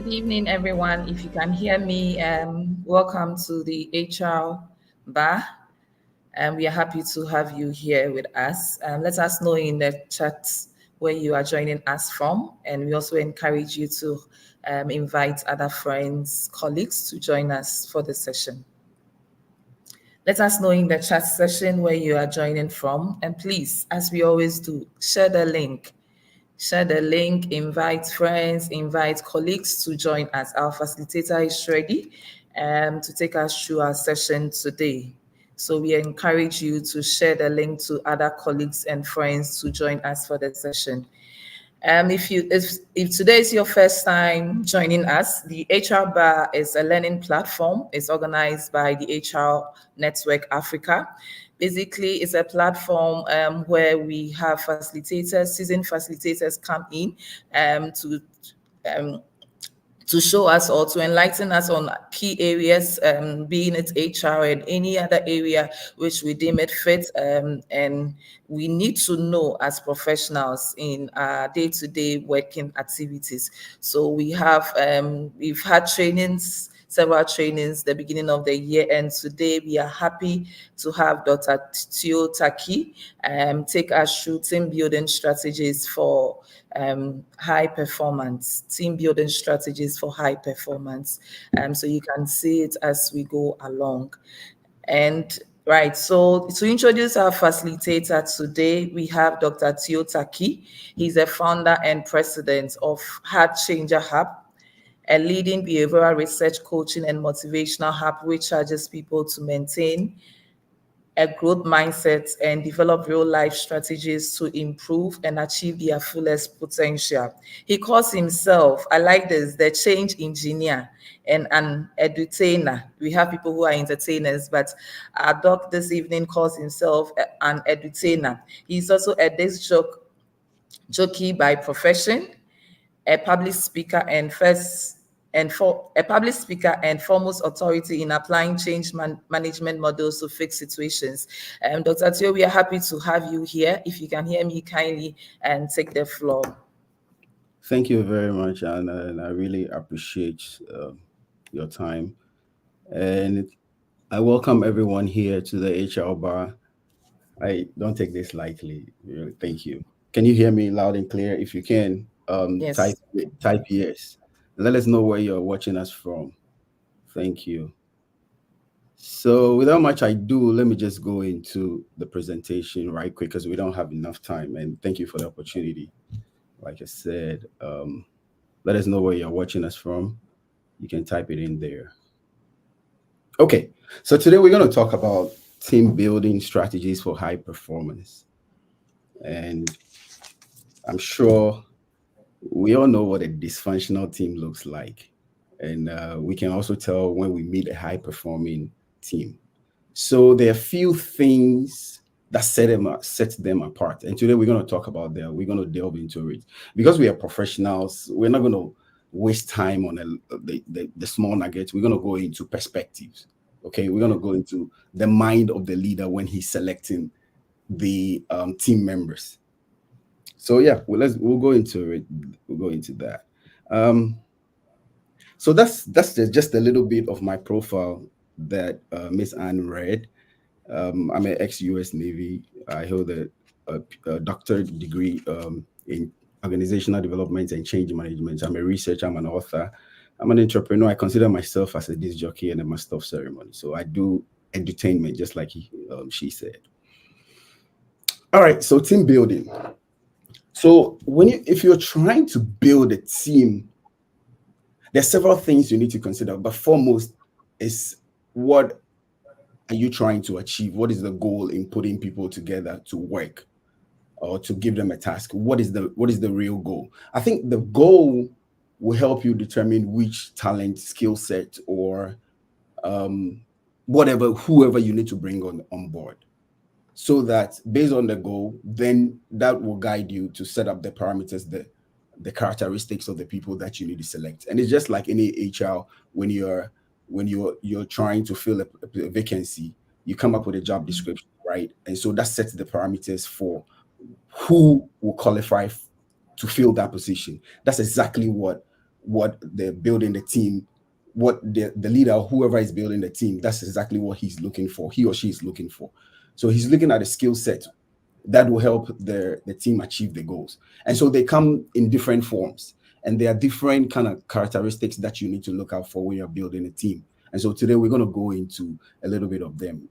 Good evening, everyone. If you can hear me, welcome to the HR bar. We are happy to have you here with us. Let us know in the chat where you are joining us from, and we also encourage you to invite other friends, colleagues to join us for the session. Let us know in the chat session where you are joining from, and please, as we always do, share the link. Share the link, invite friends, invite colleagues to join us. Our facilitator is ready to take us through our session today. So we encourage you to share the link to other colleagues and friends to join us for the session. If today is your first time joining us, the HR Bar is a learning platform. It's organized by the HR Network Africa. Basically, it's a platform where we have facilitators, seasoned facilitators come in um, to show us or to enlighten us on key areas, being it HR and any other area which we deem it fit. And we need to know as professionals in our day-to-day working activities. So we've had trainings, several trainings the beginning of the year, and today we are happy to have Dr. Tio Taki take us through team building strategies for high performance, team building strategies for high performance. So you can see it as we go along. And right, so to introduce our facilitator today, we have Dr. Tio Taki. He's a founder and president of Heart Changer Hub, a leading behavioral research coaching and motivational hub which charges people to maintain a growth mindset and develop real life strategies to improve and achieve their fullest potential. He calls himself, I like this, the change engineer and an edutainer. We have people who are entertainers, but our doc this evening calls himself an edutainer. He's also a disc jockey by profession, a public speaker and foremost authority in applying change management models to fix situations. Dr. Tio, we are happy to have you here. If you can hear me kindly and take the floor. Thank you very much, Anna, and I really appreciate your time. And I welcome everyone here to the HR bar. I don't take this lightly. Really, thank you. Can you hear me loud and clear? If you can, Yes. type yes. Let us know where you're watching us from. Thank you. So, without much ado, let me just go into the presentation right quick because we don't have enough time. And thank you for the opportunity. Like I said, let us know where you're watching us from. You can type it in there. Okay, so today we're going to talk about team building strategies for high performance. And I'm sure we all know what a dysfunctional team looks like. And we can also tell when we meet a high performing team. So there are few things that set them apart. And today we're going to talk about that. We're going to delve into it. Because we are professionals, we're not going to waste time on the small nuggets. We're going to go into perspectives. Okay, we're going to go into the mind of the leader when he's selecting the team members. So yeah, we'll go into it. We'll go into that. So that's just a little bit of my profile that Miss Anne read. I'm an ex-US Navy. I hold a doctorate degree in organizational development and change management. I'm a researcher. I'm an author. I'm an entrepreneur. I consider myself as a disc jockey and a master of ceremony. So I do entertainment, just like she said. All right. So team building. So if you're trying to build a team, there's several things you need to consider. But foremost is, what are you trying to achieve? What is the goal in putting people together to work or to give them a task? What is the real goal? I think the goal will help you determine which talent, skill set, or whoever you need to bring on board. So that based on the goal, then that will guide you to set up the parameters, the characteristics of the people that you need to select. And it's just like any HR, when you're trying to fill a vacancy, you come up with a job description, right? And so that sets the parameters for who will qualify to fill that position. That's exactly what what they're building the team, what the leader, whoever is building the team, that's exactly what he's looking for, he or she is looking for. So he's looking at a skill set that will help the team achieve the goals. And so they come in different forms, and there are different kind of characteristics that you need to look out for when you're building a team. And so today we're going to go into a little bit of them,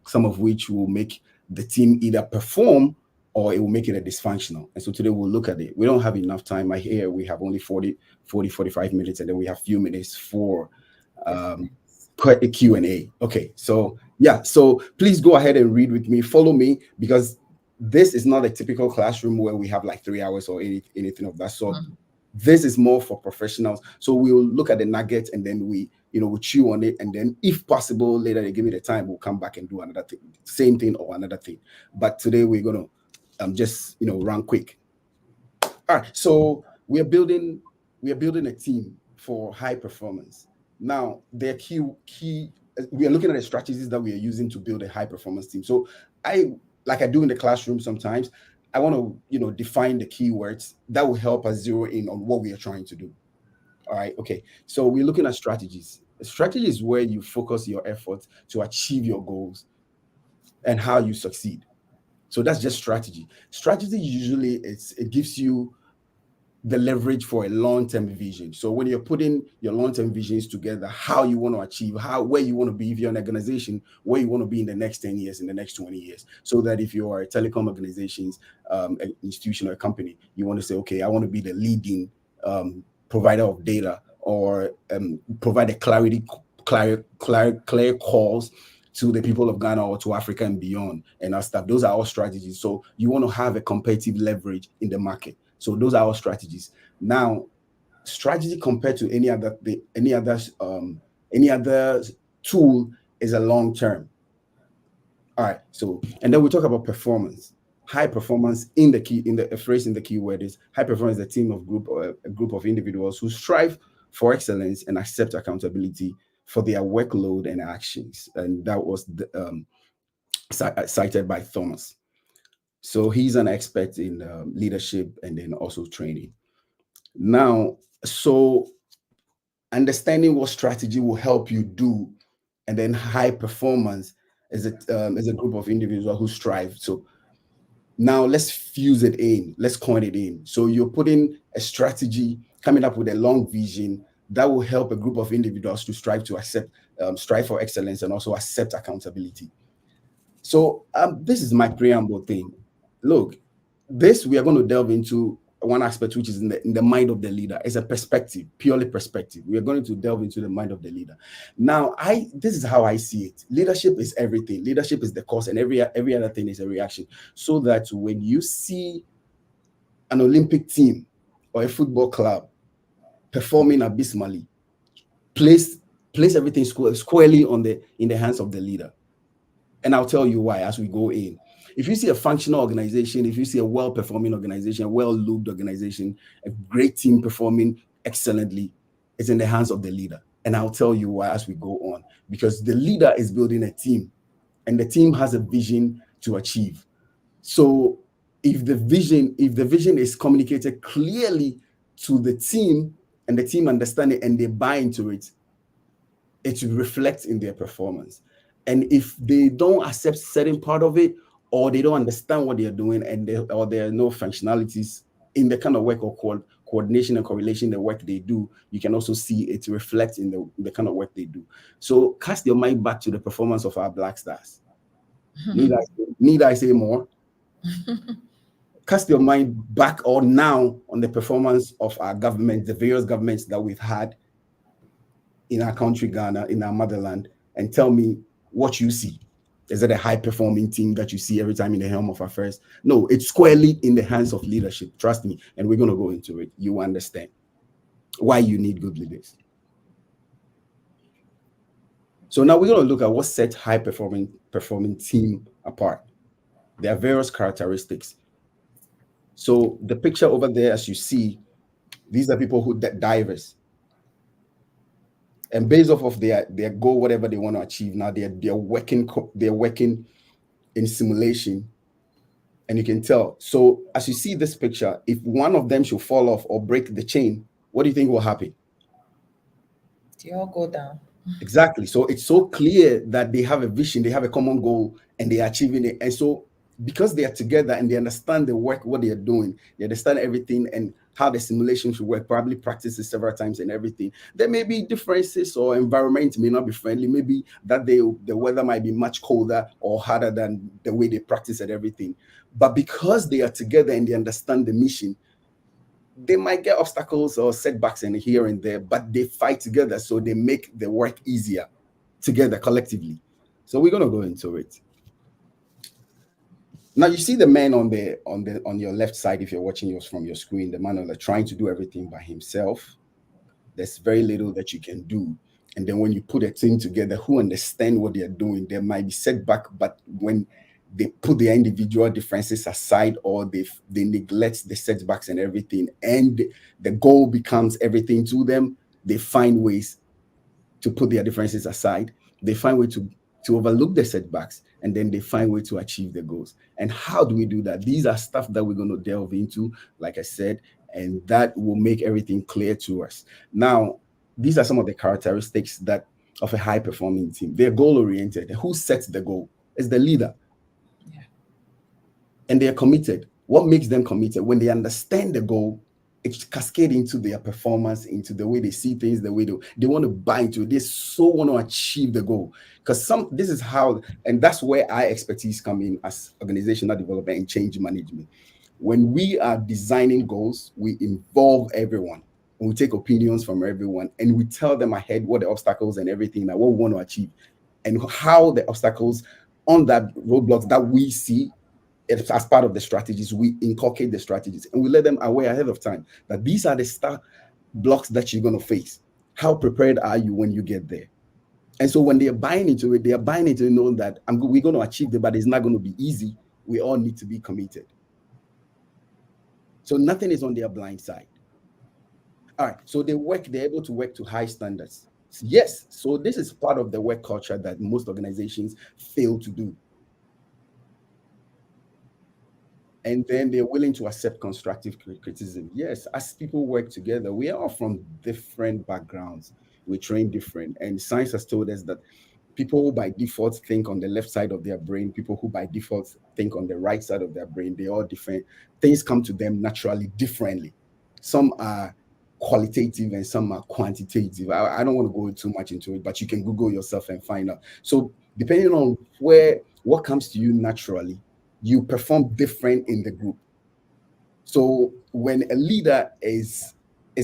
some of which will make the team either perform or it will make it a dysfunctional. And so today we'll look at it. We don't have enough time. I hear we have only 45 minutes, and then we have a few minutes for um, a Q&A. Okay, so yeah, so please go ahead and read with me, follow me, because this is not a typical classroom where we have like 3 hours or anything of that sort. This is more for professionals. So we'll look at the nuggets, and then we chew on it, and then if possible later they give me the time, we'll come back and do another thing, same thing or another thing. But today we're gonna just run quick. All right, so we are building a team for high performance. Now, there are key we are looking at the strategies that we are using to build a high performance team. So like I do in the classroom sometimes, I want to define the keywords that will help us zero in on what we are trying to do. All right, okay. So we're looking at strategies. A strategy is where you focus your efforts to achieve your goals and how you succeed. So that's just strategy. Strategy usually it gives you the leverage for a long-term vision. So when you're putting your long-term visions together, how you want to achieve, where you want to be, if you're an organization, where you want to be in the next 10 years, in the next 20 years, so that if you are a telecom organizations, an institution or a company, you want to say, okay, I want to be the leading provider of data, or provide a clear calls to the people of Ghana or to Africa and beyond and our stuff. Those are all strategies. So you want to have a competitive leverage in the market. So those are our strategies. Now, strategy compared to any other tool is a long term. All right. So, and then we talk about performance. High performance a phrase in the keyword is high performance is a team of group or a group of individuals who strive for excellence and accept accountability for their workload and actions. And that was cited by Thomas. So he's an expert in leadership and then also training. Now, so understanding what strategy will help you do, and then high performance is a group of individuals who strive. So now let's fuse it in, let's coin it in. So you're putting a strategy, coming up with a long vision that will help a group of individuals to strive for excellence and also accept accountability. So this is my preamble thing. Look, this we are going to delve into one aspect, which is in the mind of the leader. It's a perspective, purely perspective. We are going to delve into the mind of the leader. Now, this is how I see it. Leadership is everything. Leadership is the cause, and every other thing is a reaction. So that when you see an Olympic team or a football club performing abysmally, place everything squarely in the hands of the leader. And I'll tell you why as we go in. If you see a functional organization, if you see a well-performing organization, a well-looked organization, a great team performing excellently, it's in the hands of the leader. And I'll tell you why as we go on. Because the leader is building a team, and the team has a vision to achieve. So if the vision is communicated clearly to the team, and the team understand it and they buy into it, it reflects in their performance. And if they don't accept certain part of it, or they don't understand what they're doing, or there are no functionalities in the kind of work or coordination and correlation the work they do, you can also see it reflect in the kind of work they do. So cast your mind back to the performance of our Black Stars. Need I say more? Cast your mind back or now on the performance of our government, the various governments that we've had in our country, Ghana, in our motherland, and tell me what you see. Is it a high-performing team that you see every time in the helm of affairs? No, it's squarely in the hands of leadership. Trust me, and we're going to go into it. You understand why you need good leaders. So now we're going to look at what sets high-performing team apart. There are various characteristics. So the picture over there, as you see, these are people who diverse. And based off of their goal, whatever they want to achieve, now they're working in simulation, and you can tell. So as you see this picture, if one of them should fall off or break the chain, what do you think will happen? They all go down. Exactly. So it's so clear that they have a vision, they have a common goal, and they are achieving it. And so, because they are together and they understand the work, what they are doing, they understand everything and how the simulation should work, probably practice it several times and everything. There may be differences, or environment may not be friendly. Maybe that the weather might be much colder or harder than the way they practice and everything. But because they are together and they understand the mission, they might get obstacles or setbacks in here and there, but they fight together, so they make the work easier together collectively. So we're gonna go into it. Now you see the man on your left side, if you're watching yours from your screen, the man on the trying to do everything by himself. There's very little that you can do. And then when you put a team together who understand what they're doing, there might be setback, but when they put their individual differences aside, or they neglect the setbacks and everything, and the goal becomes everything to them, they find ways to put their differences aside. They find way to overlook the setbacks, and then they find way to achieve the goals. And how do we do that? These are stuff that we're going to delve into, like I said, and that will make everything clear to us. Now, these are some of the characteristics that of a high performing team. They're goal oriented. Who sets the goal? It's the leader. Yeah. And they are committed. What makes them committed? When they understand the goal, it's cascade into their performance, into the way they see things, the way they want to buy into it. They so want to achieve the goal. Because this is how, and that's where our expertise come in as organizational development and change management. When we are designing goals, we involve everyone. And we take opinions from everyone, and we tell them ahead what the obstacles and everything that what we want to achieve, and how the obstacles on that roadblocks that we see as part of the strategies, we inculcate the strategies, and we let them aware ahead of time that these are the start blocks that you're going to face. How prepared are you when you get there? And so when they're buying into it, they are buying into it knowing that we're going to achieve it, but it's not going to be easy. We all need to be committed. So nothing is on their blind side. All right. So they're able to work to high standards. Yes. So this is part of the work culture that most organizations fail to do. And then they're willing to accept constructive criticism. Yes, as people work together, we are all from different backgrounds. We train different. And science has told us that people who by default think on the left side of their brain, people who by default think on the right side of their brain, they're all different. Things come to them naturally differently. Some are qualitative and some are quantitative. I don't want to go too much into it, but you can Google yourself and find out. So depending on what comes to you naturally, you perform different in the group. So when a leader is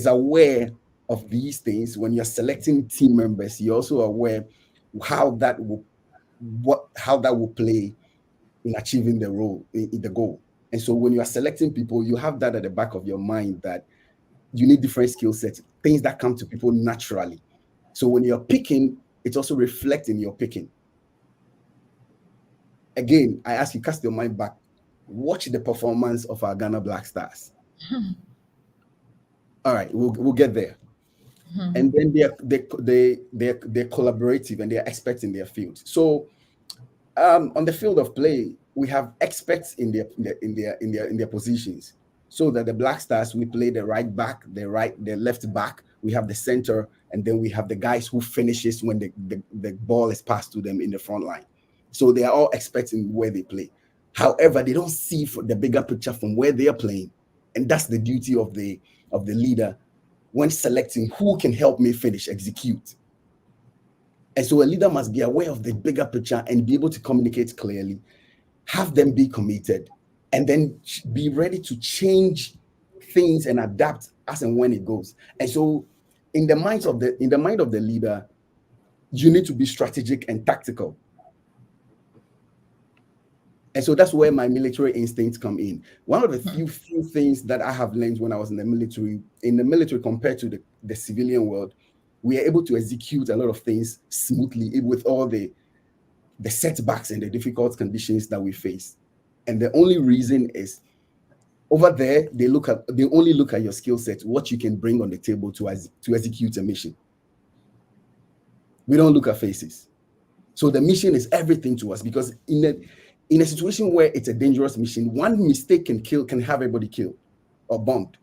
aware of these things, when you're selecting team members, you're also aware how that will play in achieving the role, in the goal. And so when you are selecting people, you have that at the back of your mind that you need different skill sets, things that come to people naturally. So when you're picking, it's also reflecting your picking. Again, I ask you, cast your mind back, watch the performance of our Ghana Black Stars. All right, we'll get there. And then they're collaborative and they're experts in their field. So on the field of play, we have experts in their positions. So that the Black Stars, we play the right back, the left back, we have the center, and then we have the guys who finishes when the ball is passed to them in the front line. So they are all experts in where they play. However, they don't see the bigger picture from where they are playing, and that's the duty of the leader when selecting who can help me finish, execute. And so a leader must be aware of the bigger picture and be able to communicate clearly, have them be committed, and then be ready to change things and adapt as and when it goes. And so in the mind of the leader, you need to be strategic and tactical. And so that's where my military instincts come in. One of the few things that I have learned when I was in the military compared to the civilian world, we are able to execute a lot of things smoothly with all the setbacks and the difficult conditions that we face. And the only reason is over there, they only look at your skill set, what you can bring on the table to execute a mission. We don't look at faces. So the mission is everything to us, because in a situation where it's a dangerous mission, one mistake can have everybody killed or bombed.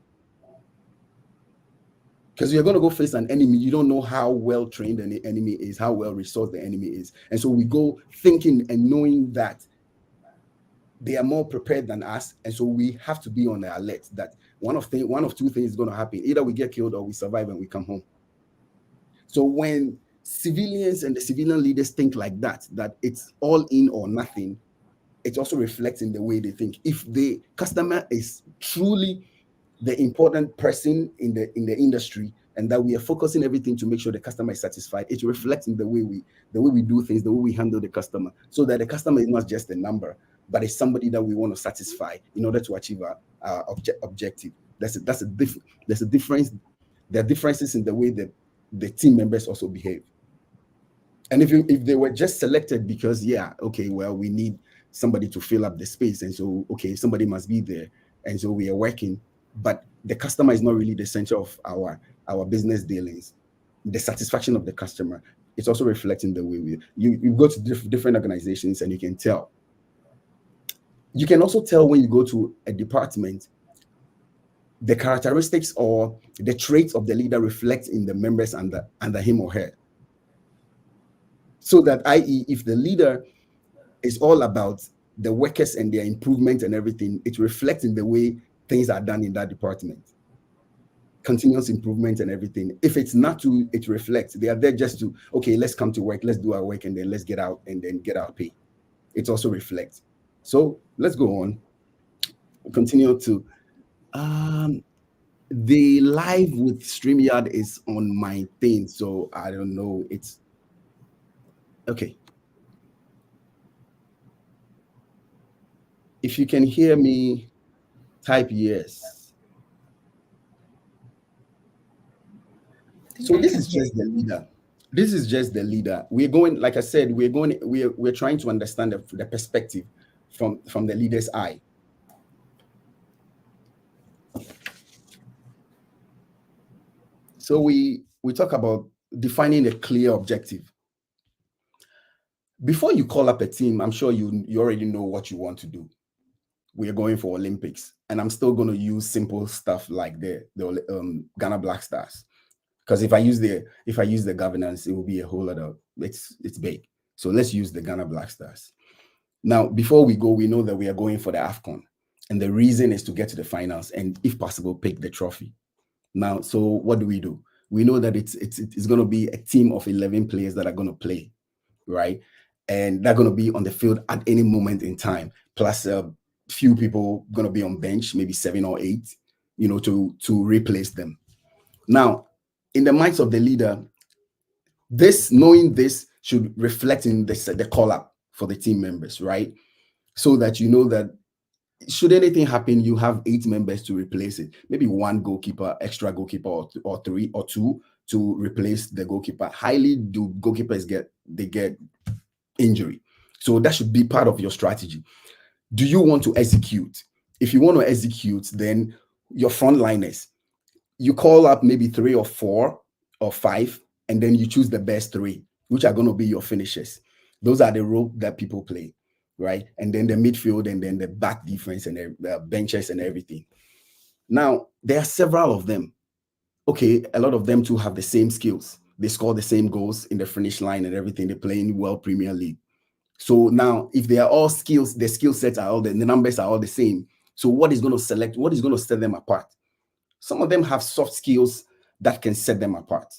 because you're going to go face an enemy. You don't know how well trained the enemy is, how well resourced the enemy is. And so we go thinking and knowing that they are more prepared than us. And so we have to be on the alert that one of two things is going to happen. Either we get killed or we survive and we come home. So when civilians and the civilian leaders think like that it's all in or nothing, it also reflects in the way they think. If the customer is truly the important person in the industry, and that we are focusing everything to make sure the customer is satisfied, it reflects in the way we do things, the way we handle the customer, so that the customer is not just a number, but it's somebody that we want to satisfy in order to achieve our objective. There's a difference. There are differences in the way that the team members also behave. And if they were just selected because, we need somebody to fill up the space, and so somebody must be there, and so we are working, but the customer is not really the center of our business dealings, the satisfaction of the customer, it's also reflecting the way you go to different organizations, and you can tell. You can also tell when you go to a department, the characteristics or the traits of the leader reflect in the members under him or her. So that, i.e., if the leader is all about the workers and their improvement and everything, it reflects in the way things are done in that department. Continuous improvement and everything. If it's not to, it reflects. They are there just to, let's come to work, let's do our work, and then let's get out and then get our pay. It also reflects. So let's go on. Continue to the live with StreamYard is on my thing, so I don't know. It's okay. If you can hear me, type yes. So this is just the leader. This is just the leader. We're going, like I said, we're trying to understand the perspective from the leader's eye. So we talk about defining a clear objective. Before you call up a team, I'm sure you already know what you want to do. We are going for Olympics, and I'm still going to use simple stuff like the Ghana Black Stars, because if I use the governance, it will be a whole lot of it's big. So let's use the Ghana Black Stars. Now, before we go, we know that we are going for the AFCON, and the reason is to get to the finals and, if possible, pick the trophy. Now, so what do? We know that it's going to be a team of 11 players that are going to play, right? And they're going to be on the field at any moment in time, plus a few people going to be on bench, maybe 7 or 8, to replace them. Now, in the minds of the leader, knowing this should reflect in the call up for the team members, right? So that you know that should anything happen, you have 8 members to replace it. Maybe 1 goalkeeper, extra goalkeeper, or 3 or 2 to replace the goalkeeper. Highly do goalkeepers get injury. So that should be part of your strategy. Do you want to execute? If you want to execute, then your frontliners, you call up maybe 3 or 4 or 5, and then you choose the best 3, which are going to be your finishers. Those are the role that people play, right? And then the midfield, and then the back defense, and the benches and everything. Now, there are several of them. Okay, a lot of them too have the same skills. They score the same goals in the finish line and everything. They play in World Premier League. So now, if they are all skills, the skill sets are all the numbers are all the same. So what is going to set them apart? Some of them have soft skills that can set them apart.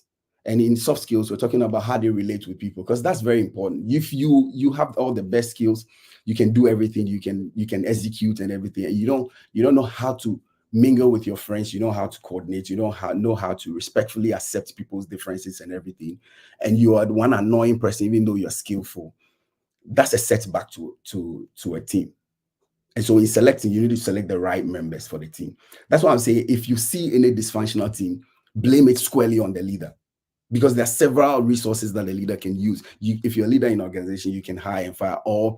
And in soft skills, we're talking about how they relate with people, because that's very important. If you have all the best skills, you can do everything, you can execute and everything. And you don't know how to mingle with your friends, you know how to coordinate, you know how to respectfully accept people's differences and everything. And you are the one annoying person, even though you're skillful. That's a setback to a team. And so in selecting, you need to select the right members for the team. That's why I'm saying, if you see any dysfunctional team, blame it squarely on the leader, because there are several resources that the leader can use. If you're a leader in an organization, you can hire and fire or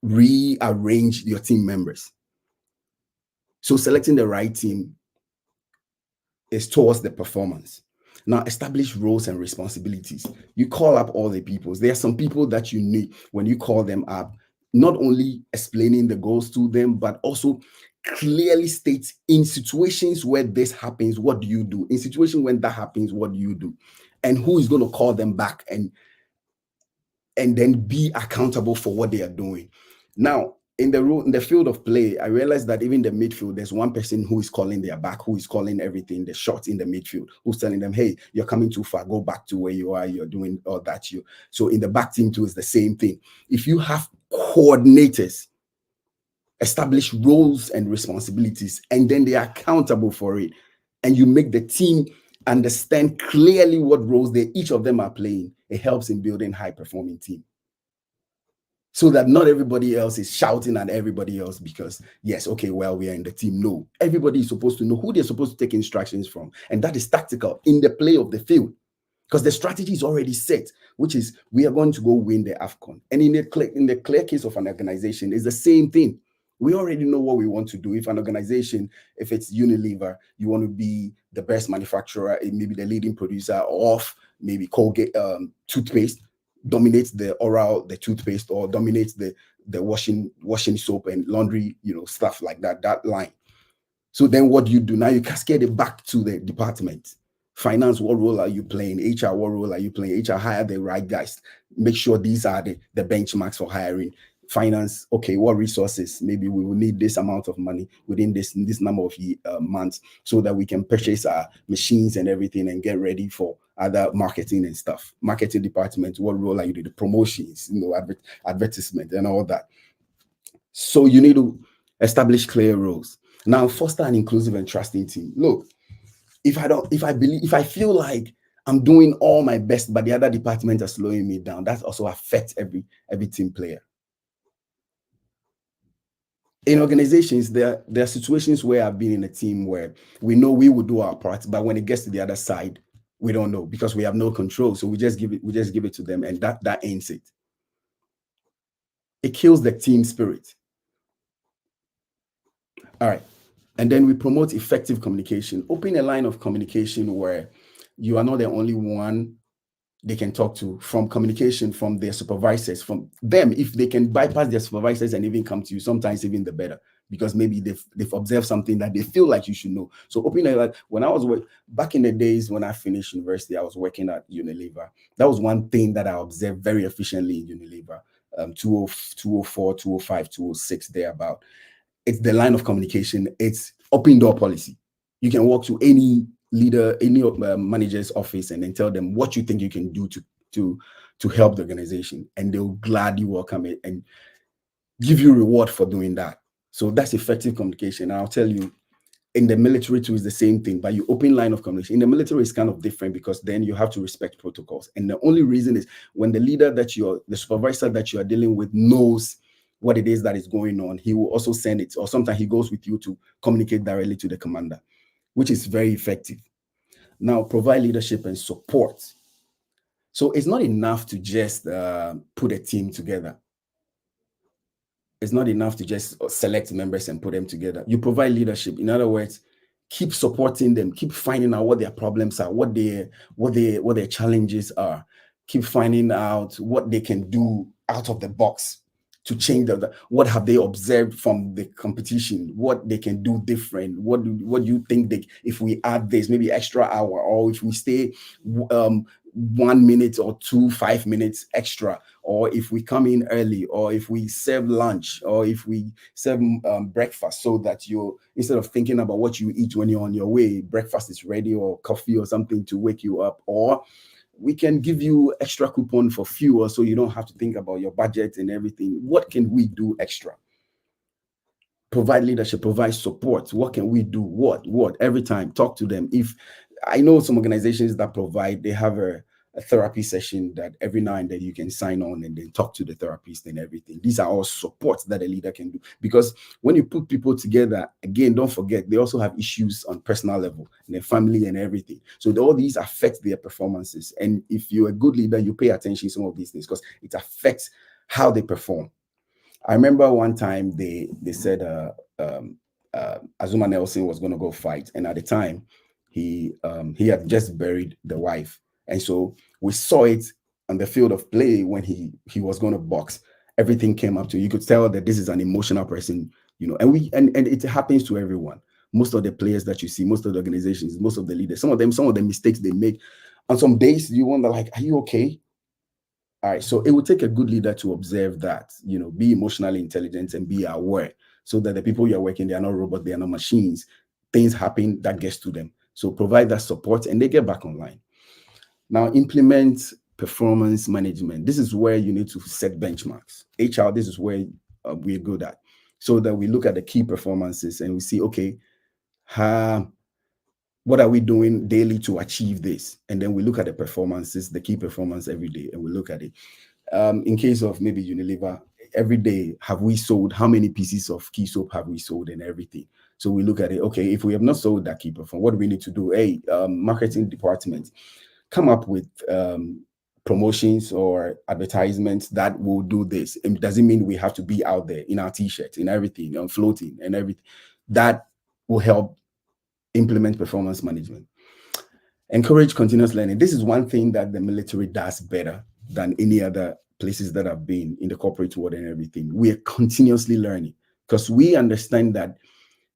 rearrange your team members. So selecting the right team is towards the performance. Now, establish roles and responsibilities. You call up all the people. There are some people that you need when you call them up, not only explaining the goals to them, but also clearly states, in situations where this happens, what do you do? In situations when that happens, what do you do? And who is going to call them back and then be accountable for what they are doing. Now, in the field of play, I realized that even the midfield, there's one person who is calling their back, who is calling everything, the shots in the midfield, who's telling them, hey, you're coming too far, go back to where you are, you're doing all that. So in the back team too, is the same thing. If you have coordinators, establish roles and responsibilities, and then they are accountable for it, and you make the team understand clearly what roles each of them are playing, it helps in building high-performing team. So that not everybody else is shouting at everybody else because, yes, okay, well, we are in the team. No, everybody is supposed to know who they're supposed to take instructions from. And that is tactical in the play of the field because the strategy is already set, which is we are going to go win the AFCON. And in the clear case of an organization, it's the same thing. We already know what we want to do. If an organization, if it's Unilever, you want to be the best manufacturer, maybe the leading producer of maybe Colgate toothpaste, dominates the toothpaste, or dominates the washing soap and laundry, stuff like that line. So then what do? Now you cascade it back to the department. Finance, what role are you playing? HR, what role are you playing? HR, hire the right guys. Make sure these are the benchmarks for hiring. Finance, okay, what resources? Maybe we will need this amount of money within this number of months so that we can purchase our machines and everything and get ready for other marketing and stuff. Marketing department, what role are you doing? The promotions, advertisement and all that. So you need to establish clear roles. Now, foster an inclusive and trusting team. Look, if I feel like I'm doing all my best, but the other department are slowing me down, that also affects every team player. In organizations, there are situations where I've been in a team where we know we will do our part, but when it gets to the other side, we don't know because we have no control. So we just give it to them, and that ends it. It kills the team spirit. All right. And then we promote effective communication. Open a line of communication where you are not the only one they can talk to, from communication from their supervisors, from them. If they can bypass their supervisors and even come to you, sometimes even the better, because maybe they've observed something that they feel like you should know. So open a line. When I was back in the days when I finished university, I was working at Unilever. That was one thing that I observed very efficiently in Unilever, 204, 205, 206, thereabout. It's the line of communication. It's open door policy. You can walk to any leader, any manager's office, and then tell them what you think you can do to help the organization, and they'll gladly welcome it and give you reward for doing that. So that's effective communication. And I'll tell you, in the military too is the same thing, but you open line of communication. In the military is kind of different because then you have to respect protocols. And the only reason is when the leader the supervisor that you are dealing with knows what it is that is going on, he will also send it, or sometimes he goes with you to communicate directly to the commander, which is very effective. Now, provide leadership and support. So it's not enough to just put a team together. It's not enough to just select members and put them together. You provide leadership. In other words, keep supporting them, keep finding out what their problems are, what their challenges are, keep finding out what they can do out of the box to change what have they observed from the competition, what they can do different, what do you think if we add this, maybe extra hour, or if we stay 1 minute or 5 minutes extra, or if we come in early, or if we serve lunch, or if we serve breakfast, so that instead of thinking about what you eat when you're on your way, breakfast is ready, or coffee or something to wake you up, or we can give you extra coupon for fuel so you don't have to think about your budget and everything. What can we do extra? Provide leadership, provide support. What can we do? What? Every time, talk to them. If I know some organizations that they have a therapy session that every now and then you can sign on and then talk to the therapist and everything. These are all supports that a leader can do. Because when you put people together, again, don't forget, they also have issues on personal level and their family and everything. So all these affect their performances. And if you're a good leader, you pay attention to some of these things because it affects how they perform. I remember one time they said Azuma Nelson was going to go fight, and at the time he had just buried the wife, and so we saw it on the field of play when he was going to box, everything came up to you. You could tell that this is an emotional person, and it happens to everyone. Most of the players that you see, most of the organizations, most of the leaders, some of the mistakes they make. On some days, you wonder, like, are you okay? All right. So it would take a good leader to observe that, be emotionally intelligent and be aware, so that the people you're working, they are not robots, they are not machines. Things happen that gets to them. So provide that support and they get back online. Now, implement performance management. This is where you need to set benchmarks. HR, this is where we're good at. So that we look at the key performances and we see, okay, what are we doing daily to achieve this? And then we look at the performances, the key performance every day, and we look at it. In case of maybe Unilever, every day, have we sold, how many pieces of key soap have we sold and everything? So we look at it, okay, if we have not sold that key performance, what do we need to do? Hey, marketing department, come up with promotions or advertisements that will do this. It doesn't mean we have to be out there in our t-shirts, in everything, on floating and everything. That will help implement performance management. Encourage continuous learning. This is one thing that the military does better than any other places that I've been in the corporate world and everything. We are continuously learning because we understand that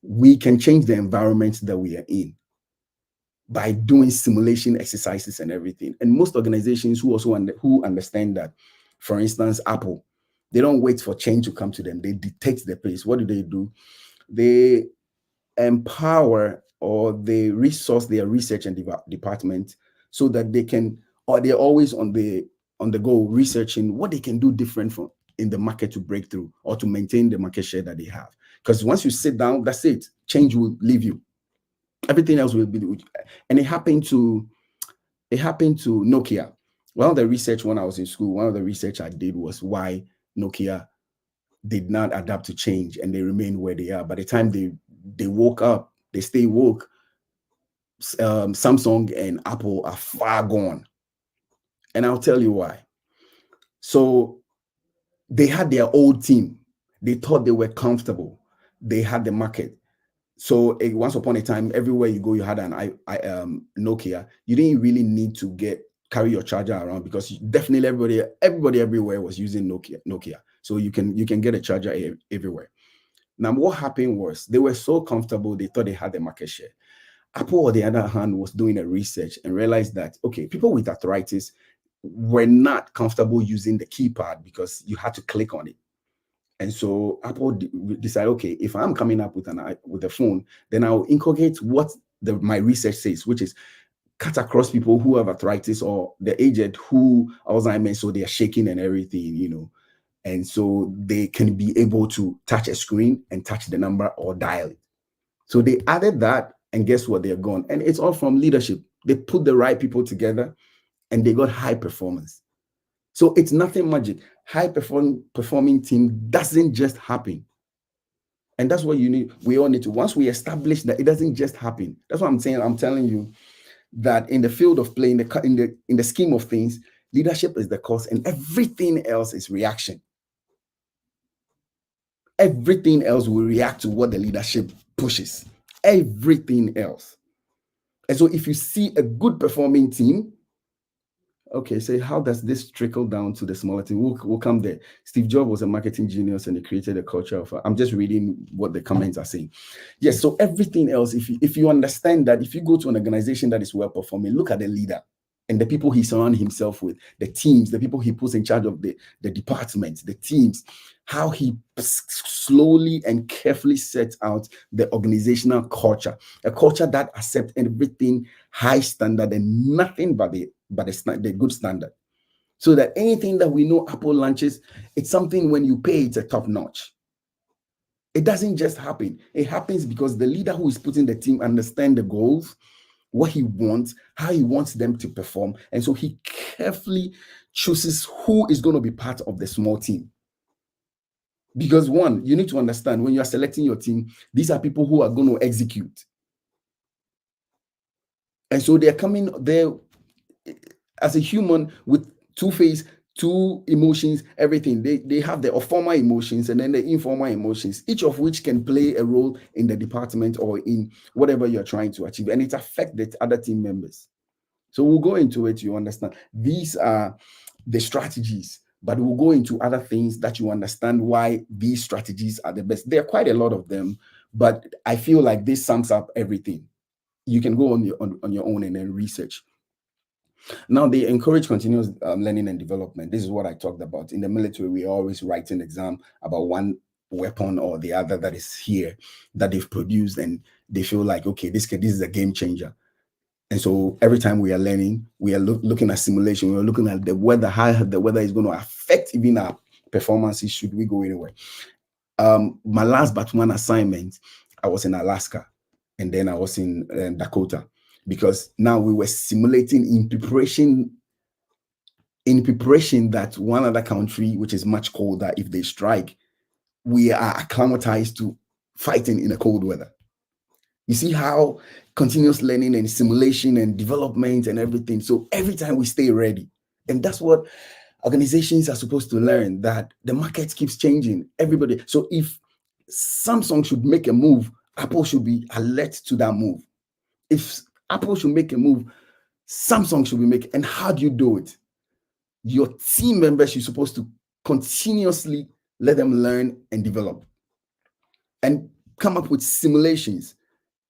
we can change the environment that we are in by doing simulation exercises and everything. And most organizations who also who understand that, for instance, Apple, they don't wait for change to come to them. They detect the pace. What do? They empower, or they resource their research and department, so that they can, or they're always on the go researching what they can do different from in the market to break through or to maintain the market share that they have. Because once you sit down, that's it. Change will leave you. Everything else will be. And it happened to Nokia. One of the research when I was in school, one of the research I did was why Nokia did not adapt to change and they remained where they are. By the time they woke up, they stay woke, Samsung and Apple are far gone. And I'll tell you why. So they had their old team. They thought they were comfortable. They had the market. So once upon a time, everywhere you go, you had an Nokia. You didn't really need to carry your charger around because definitely everybody everywhere was using Nokia. So you can get a charger everywhere. Now, what happened was they were so comfortable, they thought they had the market share. Apple, on the other hand, was doing a research and realized that, okay, people with arthritis were not comfortable using the keypad because you had to click on it. And so Apple decided, okay, if I'm coming up with a phone, then I'll inculcate what my research says, which is cut across people who have arthritis or the aged who Alzheimer's, so they are shaking and everything, and so they can be able to touch a screen and touch the number or dial it. So they added that, and guess what? They're gone. And it's all from leadership. They put the right people together and they got high performance. So it's nothing magic. High performing team doesn't just happen. And that's what you need. We all need to. Once we establish that, it doesn't just happen. That's what I'm saying. I'm telling you that in the field of play, in the scheme of things, leadership is the cause, and everything else is reaction. Everything else will react to what the leadership pushes. Everything else. And so if you see a good performing team, okay, so how does this trickle down to the smaller team? We'll come there. Steve Jobs was a marketing genius and he created a culture of, I'm just reading what the comments are saying. Yes, so everything else, if you understand that, if you go to an organization that is well performing, look at the leader and the people he surrounds himself with, the teams, the people he puts in charge of the departments, the teams, how he slowly and carefully sets out the organizational culture, a culture that accepts everything high standard and nothing but the good standard. So that anything that we know Apple launches, it's something when you pay, it's a top notch. It doesn't just happen. It happens because the leader who is putting the team understands the goals, what he wants, how he wants them to perform. And so he carefully chooses who is going to be part of the small team. Because one, you need to understand when you are selecting your team, these are people who are going to execute. And so they're coming there as a human with two faces, two emotions, everything. They have the formal emotions and then the informal emotions, each of which can play a role in the department or in whatever you're trying to achieve. And it affects the other team members. So we'll go into it, you understand. These are the strategies but we'll go into other things that you understand why these strategies are the best. There are quite a lot of them, but I feel like this sums up everything. You can go on your own and then research. Now, they encourage continuous learning and development. This is what I talked about. In the military, we always write an exam about one weapon or the other that is here that they've produced, and they feel like, okay, this is a game changer. And so every time we are learning, we are looking at simulation, we are looking at the weather, how the weather is going to affect even our performances should we go anywhere. My last but one assignment, I was in Alaska, and then I was in Dakota, because now we were simulating in preparation that one other country, which is much colder, if they strike, we are acclimatized to fighting in a cold weather. You see how continuous learning and simulation and development and everything. So every time we stay ready. And that's what organizations are supposed to learn, that the market keeps changing. Everybody. So if Samsung should make a move, Apple should be alert to that move. If Apple should make a move, Samsung should be making. And how do you do it? Your team members, you're supposed to continuously let them learn and develop and come up with simulations.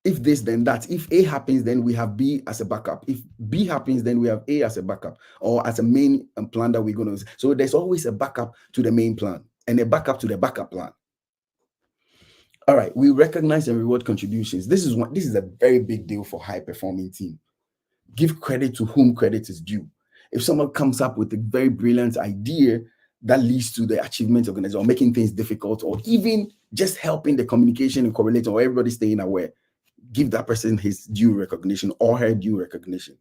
If this, then that. If A happens, then we have B as a backup. If B happens, then we have A as a backup or as a main plan that we're going to use. So there's always a backup to the main plan and a backup to the backup plan. All right, we recognize and reward contributions. This is a very big deal for high performing team. Give credit to whom credit is due. If someone comes up with a very brilliant idea that leads to the achievement of organization or making things difficult, or even just helping the communication and correlating, or everybody staying aware, give that person his due recognition or her due recognition.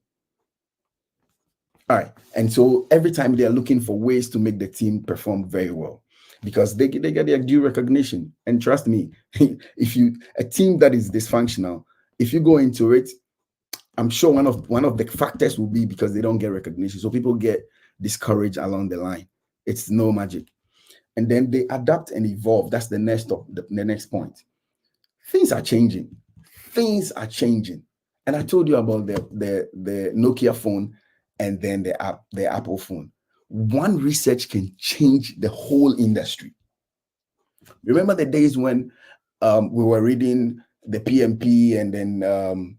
All right. And so every time they are looking for ways to make the team perform very well, because they get their due recognition. And trust me, if a team that is dysfunctional, if you go into it, I'm sure one of the factors will be because they don't get recognition. So people get discouraged along the line. It's no magic. And then they adapt and evolve. That's the next point. Things are changing. Things are changing. And I told you about the Nokia phone and then the Apple phone. One research can change the whole industry. Remember the days when we were reading the PMP, and then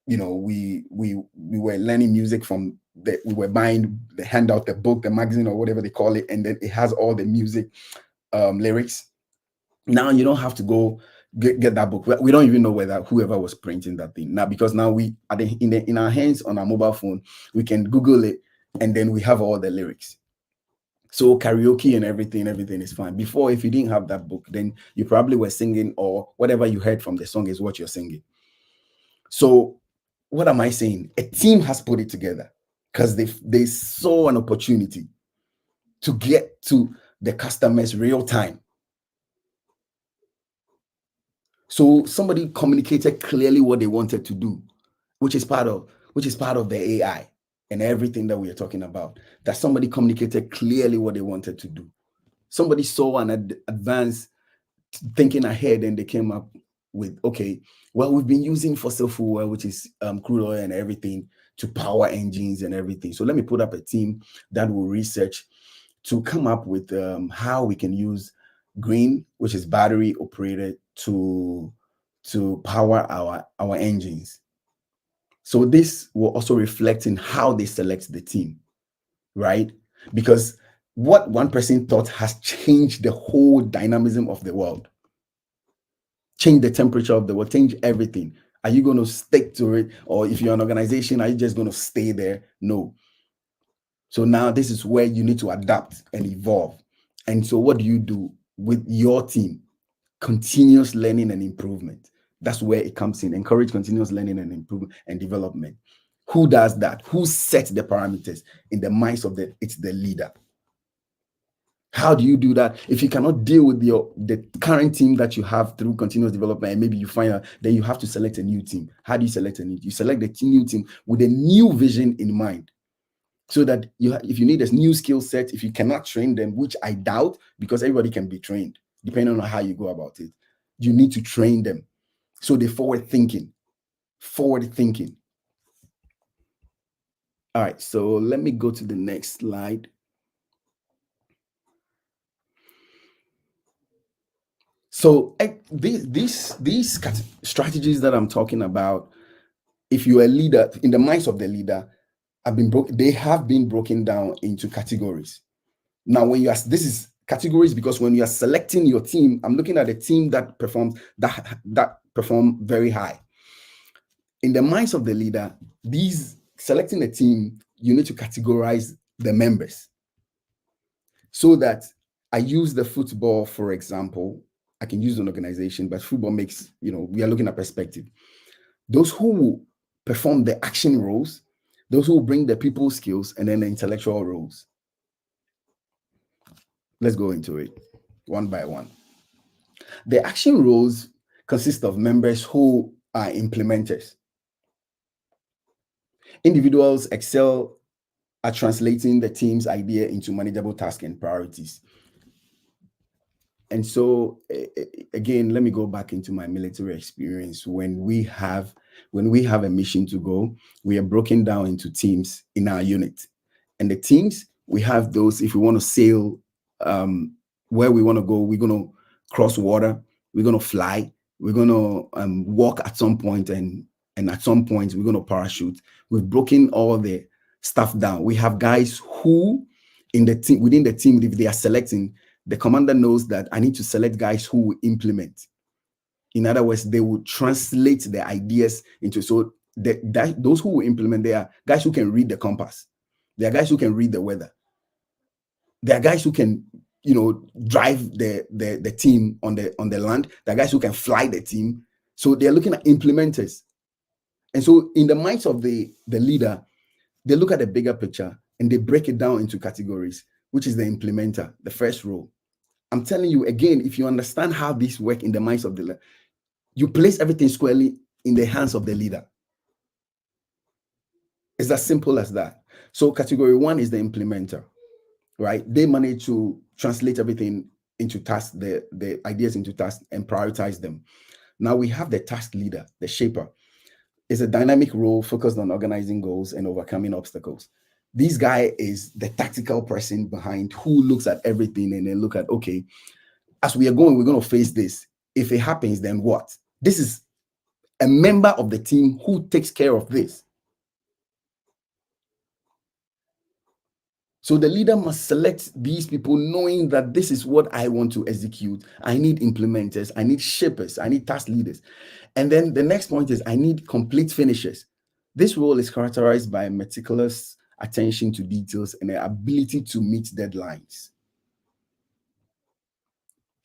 we were learning music from we were buying the handout, the book, the magazine, or whatever they call it, and then it has all the music lyrics. Now you don't have to go get that book. We don't even know whether whoever was printing that thing now, because now we are in our hands on our mobile phone, we can Google it, and then we have all the lyrics. So karaoke and everything is fine. Before, if you didn't have that book, then you probably were singing, or whatever you heard from the song is what you're singing. So what am I saying? A team has put it together because they saw an opportunity to get to the customers real time. So somebody communicated clearly what they wanted to do, which is part of the AI and everything that we are talking about. That somebody communicated clearly what they wanted to do. Somebody saw an advanced thinking ahead, and they came up with, okay, well, we've been using fossil fuel, which is crude oil and everything, to power engines and everything. So let me put up a team that will research to come up with how we can use green, which is battery operated, to power our engines. So this will also reflect in how they select the team, right? Because what one person thought has changed the whole dynamism of the world. Change the temperature of the world, change everything. Are you going to stick to it? Or if you're an organization, are you just going to stay there? No. So now this is where you need to adapt and evolve. And so what do you do with your team? Continuous learning and improvement. That's where it comes in. Encourage continuous learning and improvement and development. Who does that? Who sets the parameters in the minds of it's the leader. How do you do that? If you cannot deal with the current team that you have through continuous development, and maybe you find out, then you have to select a new team. How do you select a new team? You select the new team with a new vision in mind. So that if you need a new skill set, if you cannot train them, which I doubt, because everybody can be trained, depending on how you go about it, you need to train them. So they're forward thinking. All right, so let me go to the next slide. So these strategies that I'm talking about, if you're a leader, in the minds of the leader, they have been broken down into categories. Now, when you are, this is categories because when you are selecting your team, I'm looking at a team that perform very high. In the minds of the leader, these selecting a team, you need to categorize the members. So that I use the football, for example, I can use an organization, but football makes, we are looking at perspective. Those who will perform the action roles, those who will bring the people skills, and then the intellectual roles. Let's go into it one by one. The action roles consist of members who are implementers. Individuals excel at translating the team's idea into manageable tasks and priorities. And so, again, let me go back into my military experience. When we have a mission to go, we are broken down into teams in our unit. And the teams, we have those, if we want to sail where we want to go, we're going to cross water, we're going to fly, we're going to walk at some point, and at some point, we're going to parachute. We've broken all the stuff down. We have guys who, within the team, if they are selecting, the commander knows that I need to select guys who will implement. In other words, they will translate the ideas into, so those who will implement, they are guys who can read the compass. They are guys who can read the weather. There are guys who can, drive the team on the land. There are guys who can fly the team. So they're looking at implementers. And so in the minds of the leader, they look at the bigger picture and they break it down into categories, which is the implementer, the first role. I'm telling you again, if you understand how this works in the minds of the leader, you place everything squarely in the hands of the leader. It's as simple as that. So category one is the implementer, right? They manage to translate everything into tasks, the ideas into tasks, and prioritize them. Now we have the task leader, the shaper. It's a dynamic role focused on organizing goals and overcoming obstacles. This guy is the tactical person behind who looks at everything and then look at, okay, as we are going, we're going to face this. If it happens, then what? This is a member of the team who takes care of this. So the leader must select these people knowing that this is what I want to execute. I need implementers, I need shapers, I need task leaders. And then the next point is I need complete finishers. This role is characterized by meticulous attention to details and the ability to meet deadlines.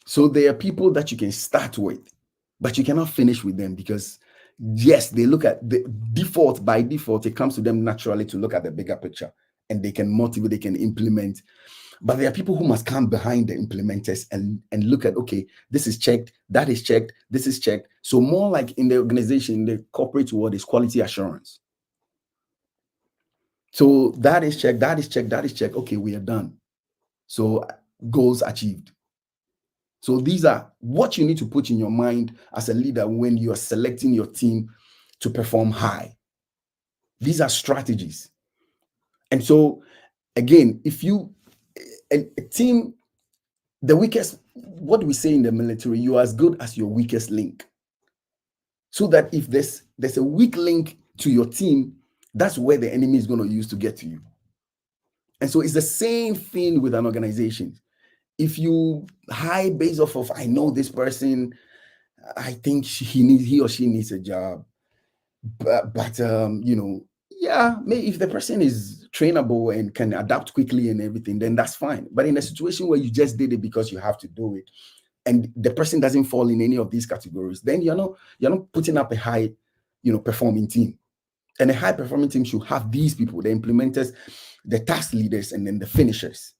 So there are people that you can start with, but you cannot finish with them because, yes, they look at the default. By default, it comes to them naturally to look at the bigger picture, and they can motivate, they can implement. But there are people who must come behind the implementers and look at, okay, this is checked, that is checked, this is checked. So more like in the organization, in the corporate world, is quality assurance. So that is checked, that is checked, that is checked. Okay, we are done. So goals achieved. So these are what you need to put in your mind as a leader when you are selecting your team to perform high. These are strategies. And so, again, if you, a team, the weakest, what do we say in the military? You are as good as your weakest link. So that if there's a weak link to your team, that's where the enemy is going to use to get to you. And so it's the same thing with an organization. If you high base off of, I know this person, I think he or she needs a job, but yeah, maybe if the person is trainable and can adapt quickly and everything, then that's fine. But in a situation where you just did it because you have to do it, and the person doesn't fall in any of these categories, then you're not putting up a high, performing team. And a high performing team should have these people, the implementers, the task leaders, and then the finishers.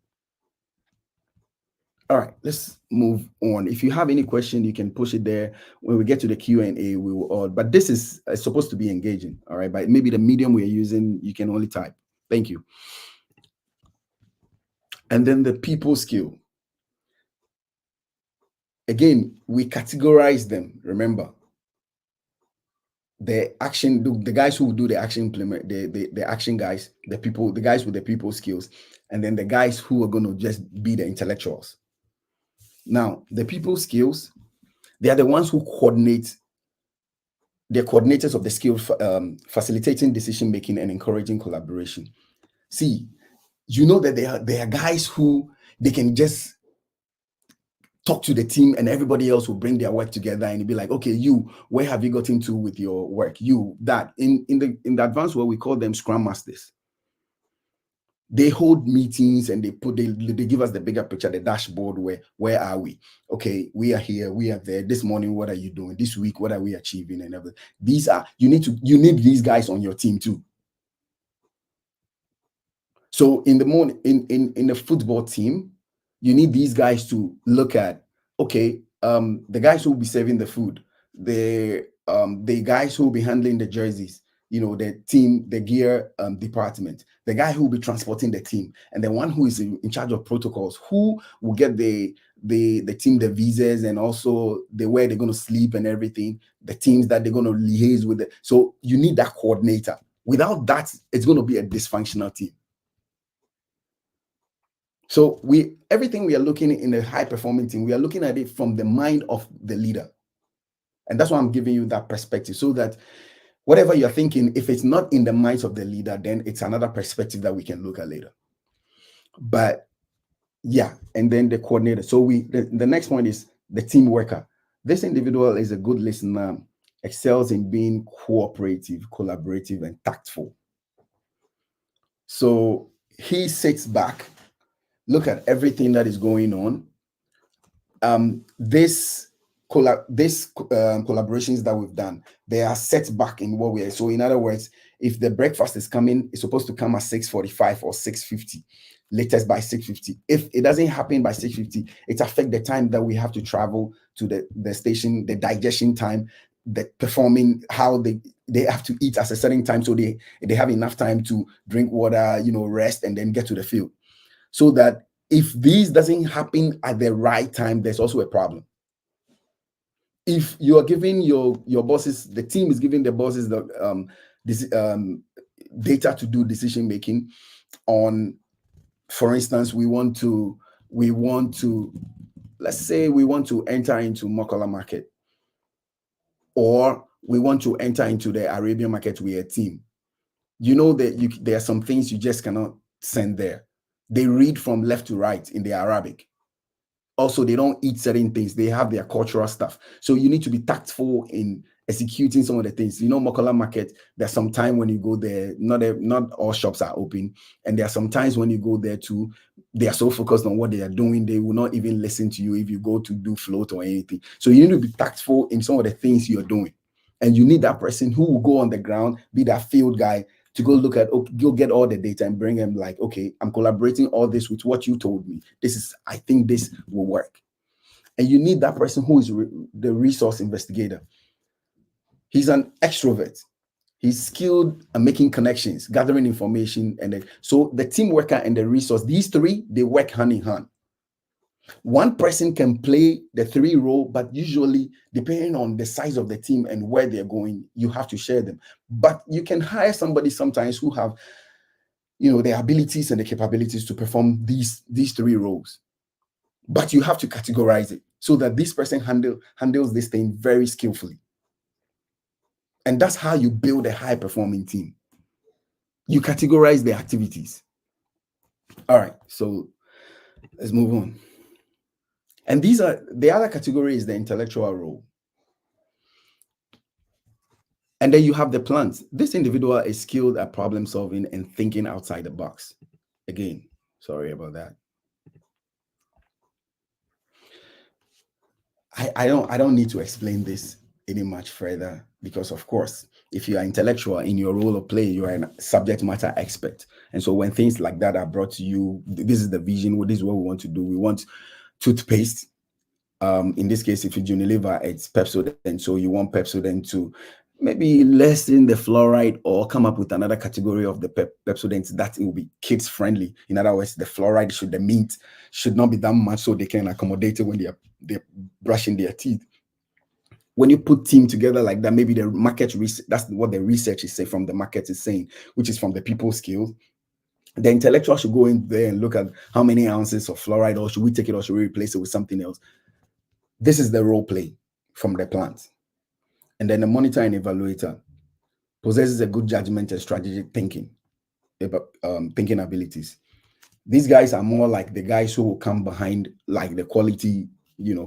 All right, let's move on. If you have any question, you can push it there. When we get to the Q&A, we will all, but this is supposed to be engaging, all right? But maybe the medium we're using, you can only type. Thank you. And then the people skill. Again, we categorize them, remember. The action, the guys who do the action implement, the action guys, the guys with the people skills, and then the guys who are going to just be the intellectuals. Now, the people skills, They are the ones who coordinate. They're coordinators of the skill, facilitating decision making and encouraging collaboration. See, you know that they are guys who they can just talk to the team, and everybody else will bring their work together and be like, okay, you, where have you gotten to with your work? You, that. In the advanced world, we call them scrum masters. They hold meetings and they give us the bigger picture, the dashboard, where are we? Okay, we are here, we are there. This morning, what are you doing? This week, what are we achieving? And everything. You need these guys on your team too. So in the morning, in the football team, you need these guys to look at, okay, the guys who will be serving the food, the guys who will be handling the jerseys, the team, the gear department, the guy who will be transporting the team, and the one who is in charge of protocols, who will get the team the visas, and also the where they're going to sleep and everything, the teams that they're going to liaise with. So you need that coordinator. Without that, it's going to be a dysfunctional team. So everything we are looking in a high performing team, we are looking at it from the mind of the leader. And that's why I'm giving you that perspective, so that whatever you're thinking, if it's not in the minds of the leader, then it's another perspective that we can look at later. But yeah, and then the coordinator. So the next point is the team worker. This individual is a good listener, excels in being cooperative, collaborative, and tactful. So he sits back, look at everything that is going on. These collaborations that we've done, they are set back in what we are. So in other words, if the breakfast is coming, it's supposed to come at 6:45 or 6:50, latest by 6:50. If it doesn't happen by 6:50, it affects the time that we have to travel to the station, the digestion time, the performing, how they have to eat at a certain time, so they have enough time to drink water, rest, and then get to the field. So that if this doesn't happen at the right time, there's also a problem. If you are giving your bosses, the team is giving the bosses this data to do decision making on, for instance, we want to let's say we want to enter into Mokola market, or we want to enter into the Arabian market with a team. That there are some things you just cannot send there. They read from left to right in the Arabic. Also, they don't eat certain things. They have their cultural stuff. So you need to be tactful in executing some of the things. Mokola market, there's some time when you go there, not all shops are open. And there are some times when you go there too, they are so focused on what they are doing, they will not even listen to you if you go to do float or anything. So you need to be tactful in some of the things you're doing. And you need that person who will go on the ground, be that field guy, to go look at, go get all the data and bring them like, okay, I'm collaborating all this with what you told me. I think this will work. And you need that person who is the resource investigator. He's an extrovert. He's skilled at making connections, gathering information. So the team worker and the resource, these three, they work hand in hand. One person can play the three role, but usually, depending on the size of the team and where they're going, you have to share them. But you can hire somebody sometimes who have, the abilities and the capabilities to perform these three roles. But you have to categorize it so that this person handles this thing very skillfully. And that's how you build a high-performing team. You categorize the activities. All right, so let's move on. And the other category is the intellectual role. And then you have the plans. This individual is skilled at problem solving and thinking outside the box. Again, sorry about that. I don't need to explain this any much further, because of course, if you are intellectual in your role of play, you are a subject matter expert. And so when things like that are brought to you, this is the vision, this is what we want to do. We want toothpaste. In this case, if it's Unilever, it's Pepsodent. So you want Pepsodent to maybe lessen the fluoride, or come up with another category of the Pepsodent that it will be kids friendly. In other words, the mint should not be that much, so they can accommodate it when they're brushing their teeth. When you put team together like that, maybe the market research, that's what the research is saying, from the market is saying, which is from the people skills. The intellectual should go in there and look at how many ounces of fluoride, or should we take it, or should we replace it with something else? This is the role play from the plant. And then the monitor and evaluator possesses a good judgment and strategic thinking abilities. These guys are more like the guys who will come behind like the quality,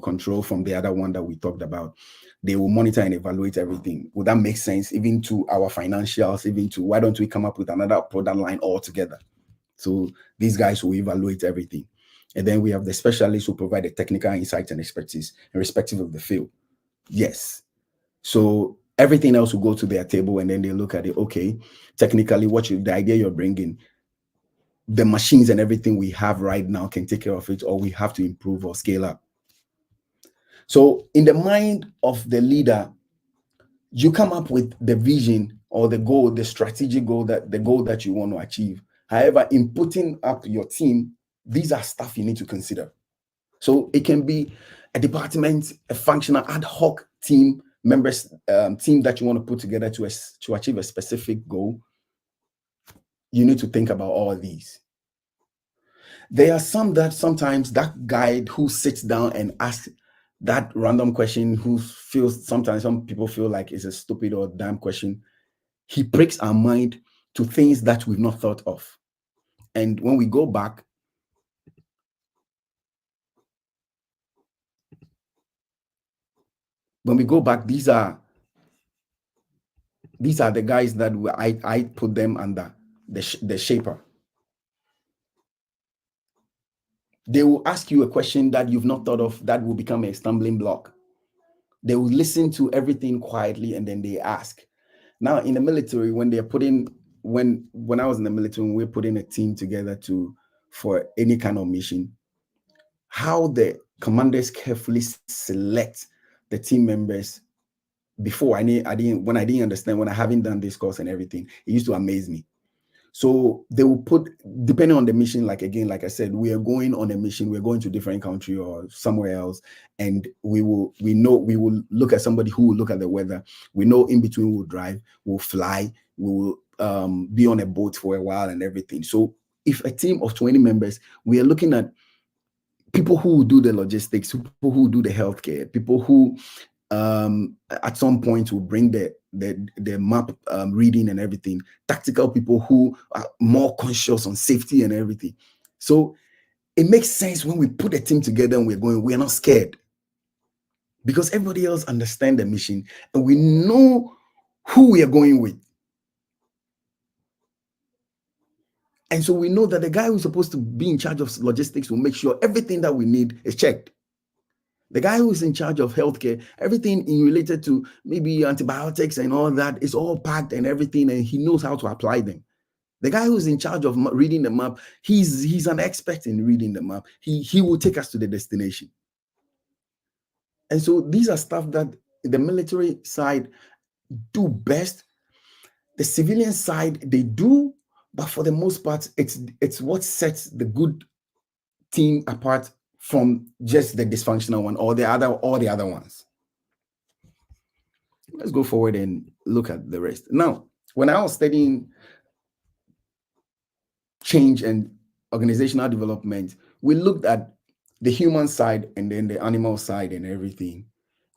control from the other one that we talked about. They will monitor and evaluate everything. Would that make sense? Even to our financials, even to why don't we come up with another product line altogether? So these guys will evaluate everything. And then we have the specialists who provide the technical insights and expertise, irrespective of the field. Yes. So everything else will go to their table and then they look at it. Okay, technically, the idea you're bringing, the machines and everything we have right now can take care of it, or we have to improve or scale up. So in the mind of the leader, you come up with the vision or the goal, the strategic goal, the goal that you want to achieve. However, in putting up your team, these are stuff you need to consider. So it can be a department, a functional ad hoc team members, team that you want to put together to achieve a specific goal. You need to think about all these. There are some that sometimes that guy who sits down and asks that random question, who feels sometimes some people feel like it's a stupid or damn question, he breaks our mind to things that we've not thought of. And when we go back, these are the guys that I put them under the shaper. They will ask you a question that you've not thought of that will become a stumbling block. They will listen to everything quietly and then they ask. Now in the military, when they're putting, when I was in the military, when we're putting a team together for any kind of mission, how the commanders carefully select the team members before when I didn't understand, when I haven't done this course and everything, it used to amaze me. So they will put, depending on the mission, like again, like I said, we are going on a mission, we're going to a different country or somewhere else, and we will look at somebody who will look at the weather. We know in between we'll drive, we'll fly, we will be on a boat for a while and everything. So if a team of 20 members, we are looking at people who do the logistics, people who do the healthcare, people who at some point will bring the map reading and everything, tactical people who are more conscious on safety and everything. So it makes sense when we put a team together and we're not scared, because everybody else understands the mission and we know who we are going with. And so we know that the guy who's supposed to be in charge of logistics will make sure everything that we need is checked. The guy who's in charge of healthcare, everything related to maybe antibiotics and all that is all packed and everything, and he knows how to apply them. The guy who's in charge of reading the map, he's an expert in reading the map. He will take us to the destination. And so these are stuff that the military side do best. The civilian side, they do, but for the most part, it's what sets the good team apart from just the dysfunctional one or all the other ones. Let's go forward and look at the rest. Now, when I was studying change and organizational development, we looked at the human side and then the animal side and everything.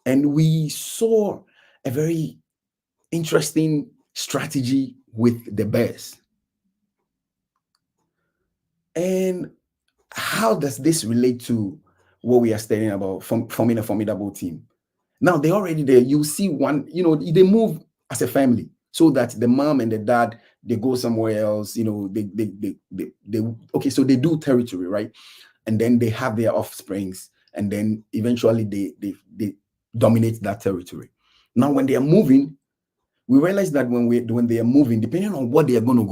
And we saw a very interesting strategy with the bears. And how does this relate to what we are studying about forming a formidable team? Now they're already there. You see one, they move as a family, so that the mom and the dad, they go somewhere else, okay, so they do territory, right? And then they have their offsprings, and then eventually they dominate that territory. Now when they are moving, we realize that when they are moving, depending on what they are going to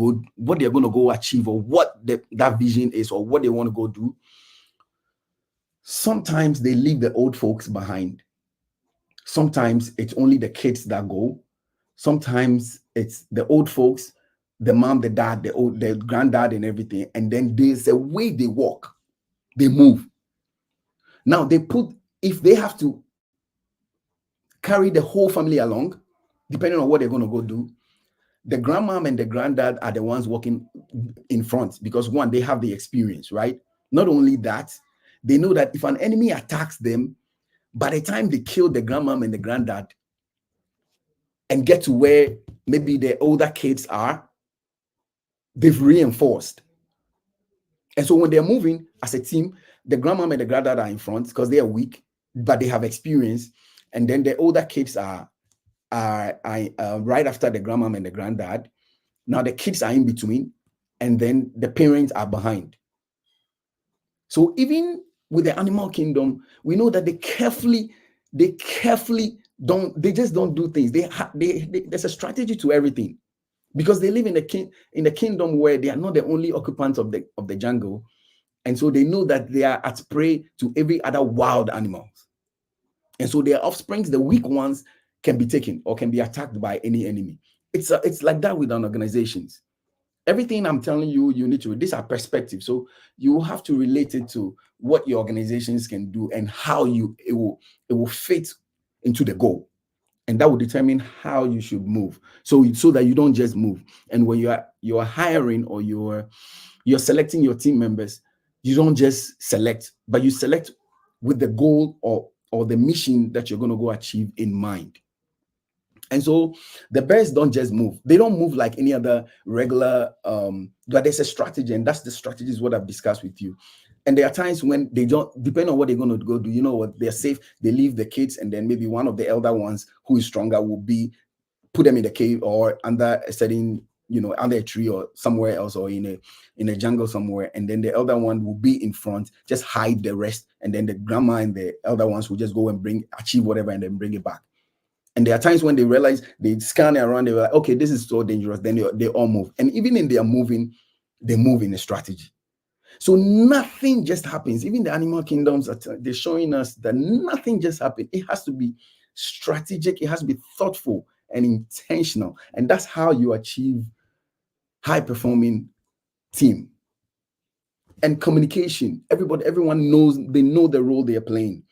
go achieve, or what that vision is, or what they want to go do, sometimes they leave the old folks behind. Sometimes it's only the kids that go. Sometimes it's the old folks, the mom, the dad, the granddad and everything. And then there's a way they walk, they move. Now if they have to carry the whole family along, depending on what they're going to go do, the grandmom and the granddad are the ones walking in front, because one, they have the experience, right? Not only that, they know that if an enemy attacks them, By the time they kill the grandmom and the granddad and get to where maybe the older kids are, they've reinforced. And so when they're moving as a team, the grandmom and the granddad are in front because they are weak, but they have experience. And then the older kids are right after the grandmom and the granddad. Now the kids are in between, and then the parents are behind. So even with the animal kingdom, we know that they carefully they just don't do things. There's a strategy to everything, because they live in the kingdom where they are not the only occupants of the jungle, and so they know that they are at prey to every other wild animals, and so their offsprings, the weak ones, can be taken or can be attacked by any enemy. It's like that with our organizations. Everything I'm telling you, you need to, these are perspectives. So you have to relate it to what your organizations can do and how it will fit into the goal. And that will determine how you should move. So that you don't just move. And when you're hiring or you're selecting your team members, you don't just select, but you select with the goal or the mission that you're going to go achieve in mind. And so the bears don't just move. They don't move like any other regular, but there's a strategy, and that's the strategy is what I've discussed with you. And there are times when they don't, depend on what they're going to go do. You know what? They're safe. They leave the kids, and then maybe one of the elder ones who is stronger will put them in the cave or under a certain, under a tree or somewhere else, or in a jungle somewhere. And then the elder one will be in front, just hide the rest. And then the grandma and the elder ones will just go and achieve whatever and then bring it back. And there are times when they realize, they scan around, they were like, okay, this is so dangerous. Then they all move. And even in their moving, they move in a strategy. So nothing just happens. Even the animal kingdoms, they're showing us that nothing just happens. It has to be strategic. It has to be thoughtful and intentional. And that's how you achieve high-performing team. And communication. Everyone knows, they know the role they're playing.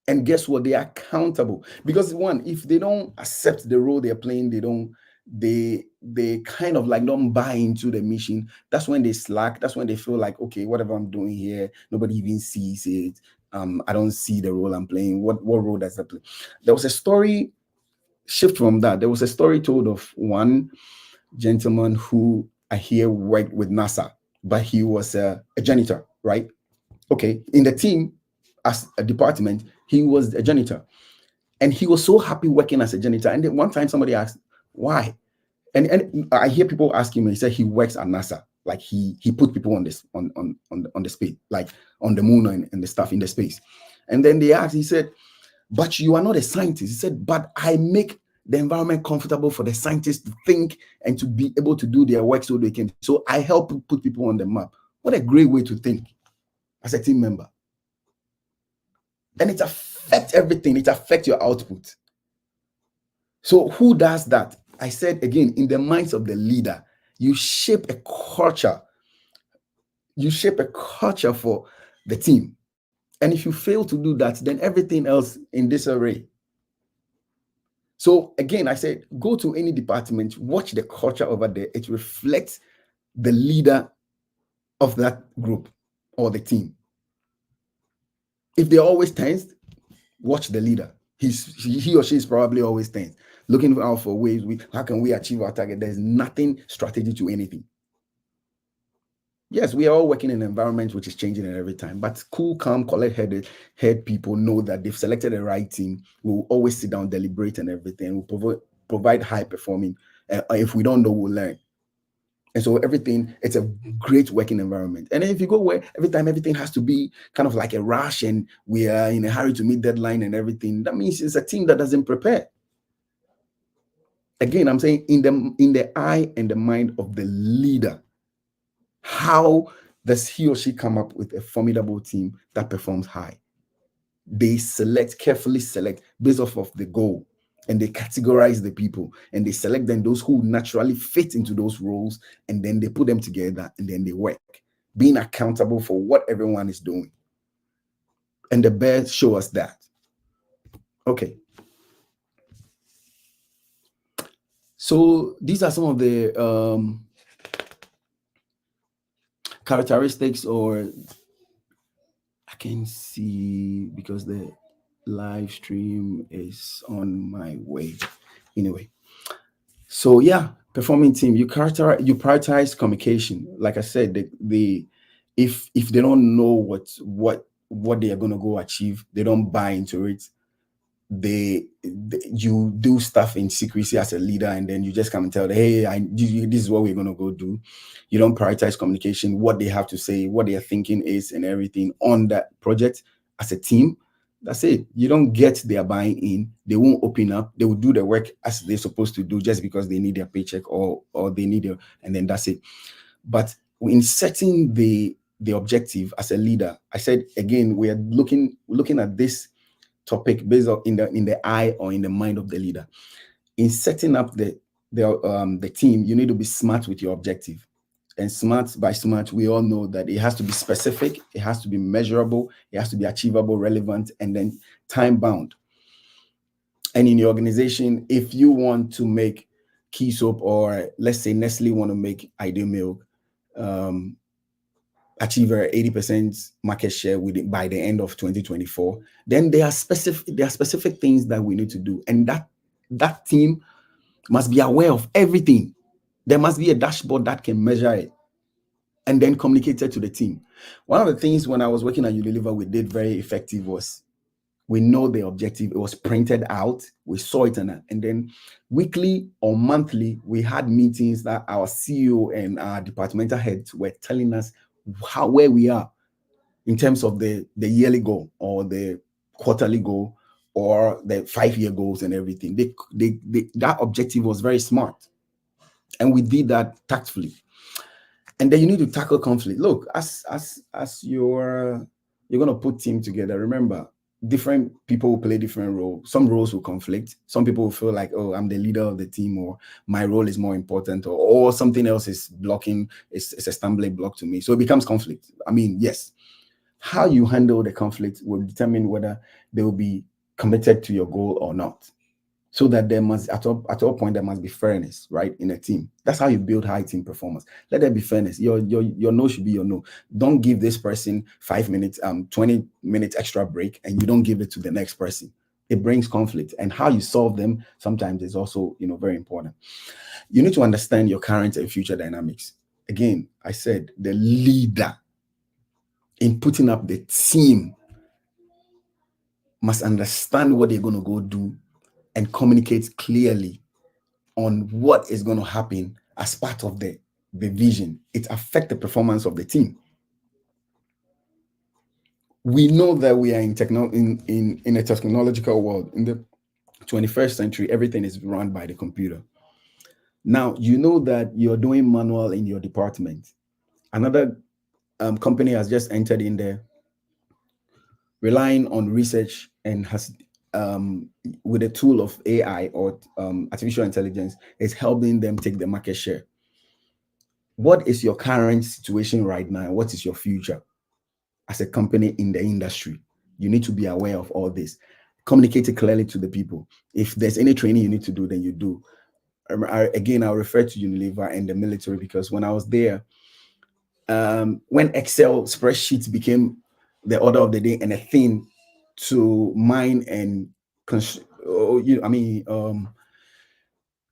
And guess what? They are accountable. Because one, if they don't accept the role they're playing, they kind of like don't buy into the mission. That's when they slack. That's when they feel like, okay, whatever I'm doing here, nobody even sees it. I don't see the role I'm playing. What role does that play? There was a story shift from that. There was a story told of one gentleman who I hear worked with NASA, but he was a janitor, right? Okay, in the team, as a department, he was a janitor, and he was so happy working as a janitor. And then one time somebody asked why, and I hear people ask him, and he said he works at NASA, like he put people on this on the space, like on the moon and the stuff in the space. And then they asked, he said, but you are not a scientist. He said, but I make the environment comfortable for the scientists to think and to be able to do their work so they can. So I help put people on the map. What a great way to think as a team member. And it affects everything. It affects your output. So who does that? I said again, in the minds of the leader, you shape a culture. You shape a culture for the team. And if you fail to do that, then everything else in disarray. So again, I said, go to any department, watch the culture over there. It reflects the leader of that group or the team. If they're always tensed, watch the leader. He or she is probably always tense, looking out for ways how can we achieve our target. There's nothing strategy to anything. Yes, we are all working in an environment which is changing at every time, but cool, calm, head people know that they've selected the right team. We'll always sit down, deliberate and everything. We'll provide high performing. If we don't know, we'll learn. And so it's a great working environment. And then if you go where every time everything has to be kind of like a rush and we are in a hurry to meet deadline and everything, that means it's a team that doesn't prepare. Again, I'm saying in the eye and the mind of the leader, how does he or she come up with a formidable team that performs high? They carefully select based off of the goal, and they categorize the people, and they select then those who naturally fit into those roles, and then they put them together, and then they work, being accountable for what everyone is doing. And the bears show us that. Okay. So these are some of the characteristics, or I can see because Live stream is on my way. Anyway, so yeah, performing team. You prioritize communication. Like I said, the if they don't know what they are going to go achieve, they don't buy into it. You do stuff in secrecy as a leader, and then you just come and tell them, hey, this is what we're going to go do. You don't prioritize communication, what they have to say, what they are thinking is, and everything on that project as a team. That's it. You don't get their buying in. They won't open up. They will do the work as they're supposed to do just because they need their paycheck or they need it, and then that's it. But in setting the objective as a leader, I said again, we are looking at this topic based on in the eye or in the mind of the leader. In setting up the team, you need to be smart with your objective. And smart by smart, we all know that it has to be specific, it has to be measurable, it has to be achievable, relevant, and then time bound. And in your organization, if you want to make key soap, or let's say Nestle want to make ideal milk, achieve a 80% market share with it by the end of 2024, then there are specific things that we need to do, and that team must be aware of everything. There must be a dashboard that can measure it and then communicate it to the team. One of the things when I was working at Unilever we did very effective was, we know the objective, it was printed out, we saw it, and then weekly or monthly we had meetings that our CEO and our departmental heads were telling us where we are in terms of the yearly goal or the quarterly goal or the 5-year goals and everything. That objective was very smart, and we did that tactfully. And then you need to tackle conflict. Look, as you're going to put team together, remember, different people will play different roles. Some roles will conflict. Some people will feel like, oh, I'm the leader of the team, or my role is more important, or something else is blocking, it's a stumbling block to me. So it becomes conflict. I mean, yes, how you handle the conflict will determine whether they will be committed to your goal or not. So that there must, at all point, there must be fairness, right, in a team. That's how you build high team performance. Let there be fairness. Your no should be your no. Don't give this person 5 minutes, 20 minutes extra break, and you don't give it to the next person. It brings conflict, and how you solve them sometimes is also, very important. You need to understand your current and future dynamics. Again, I said the leader in putting up the team must understand what they're going to go do and communicate clearly on what is going to happen as part of the vision. It affects the performance of the team. We know that we are in a technological world. In the 21st century, everything is run by the computer. Now, you know that you're doing manual in your department. Another company has just entered in there, relying on research, and has with a tool of AI or artificial intelligence, is helping them take the market share. What is your current situation right now? What is your future as a company in the industry? You need to be aware of all this. Communicate it clearly to the people. If there's any training you need to do, then you do. Again, I'll refer to Unilever and the military, because when I was there, when Excel spreadsheets became the order of the day and a thing to mine and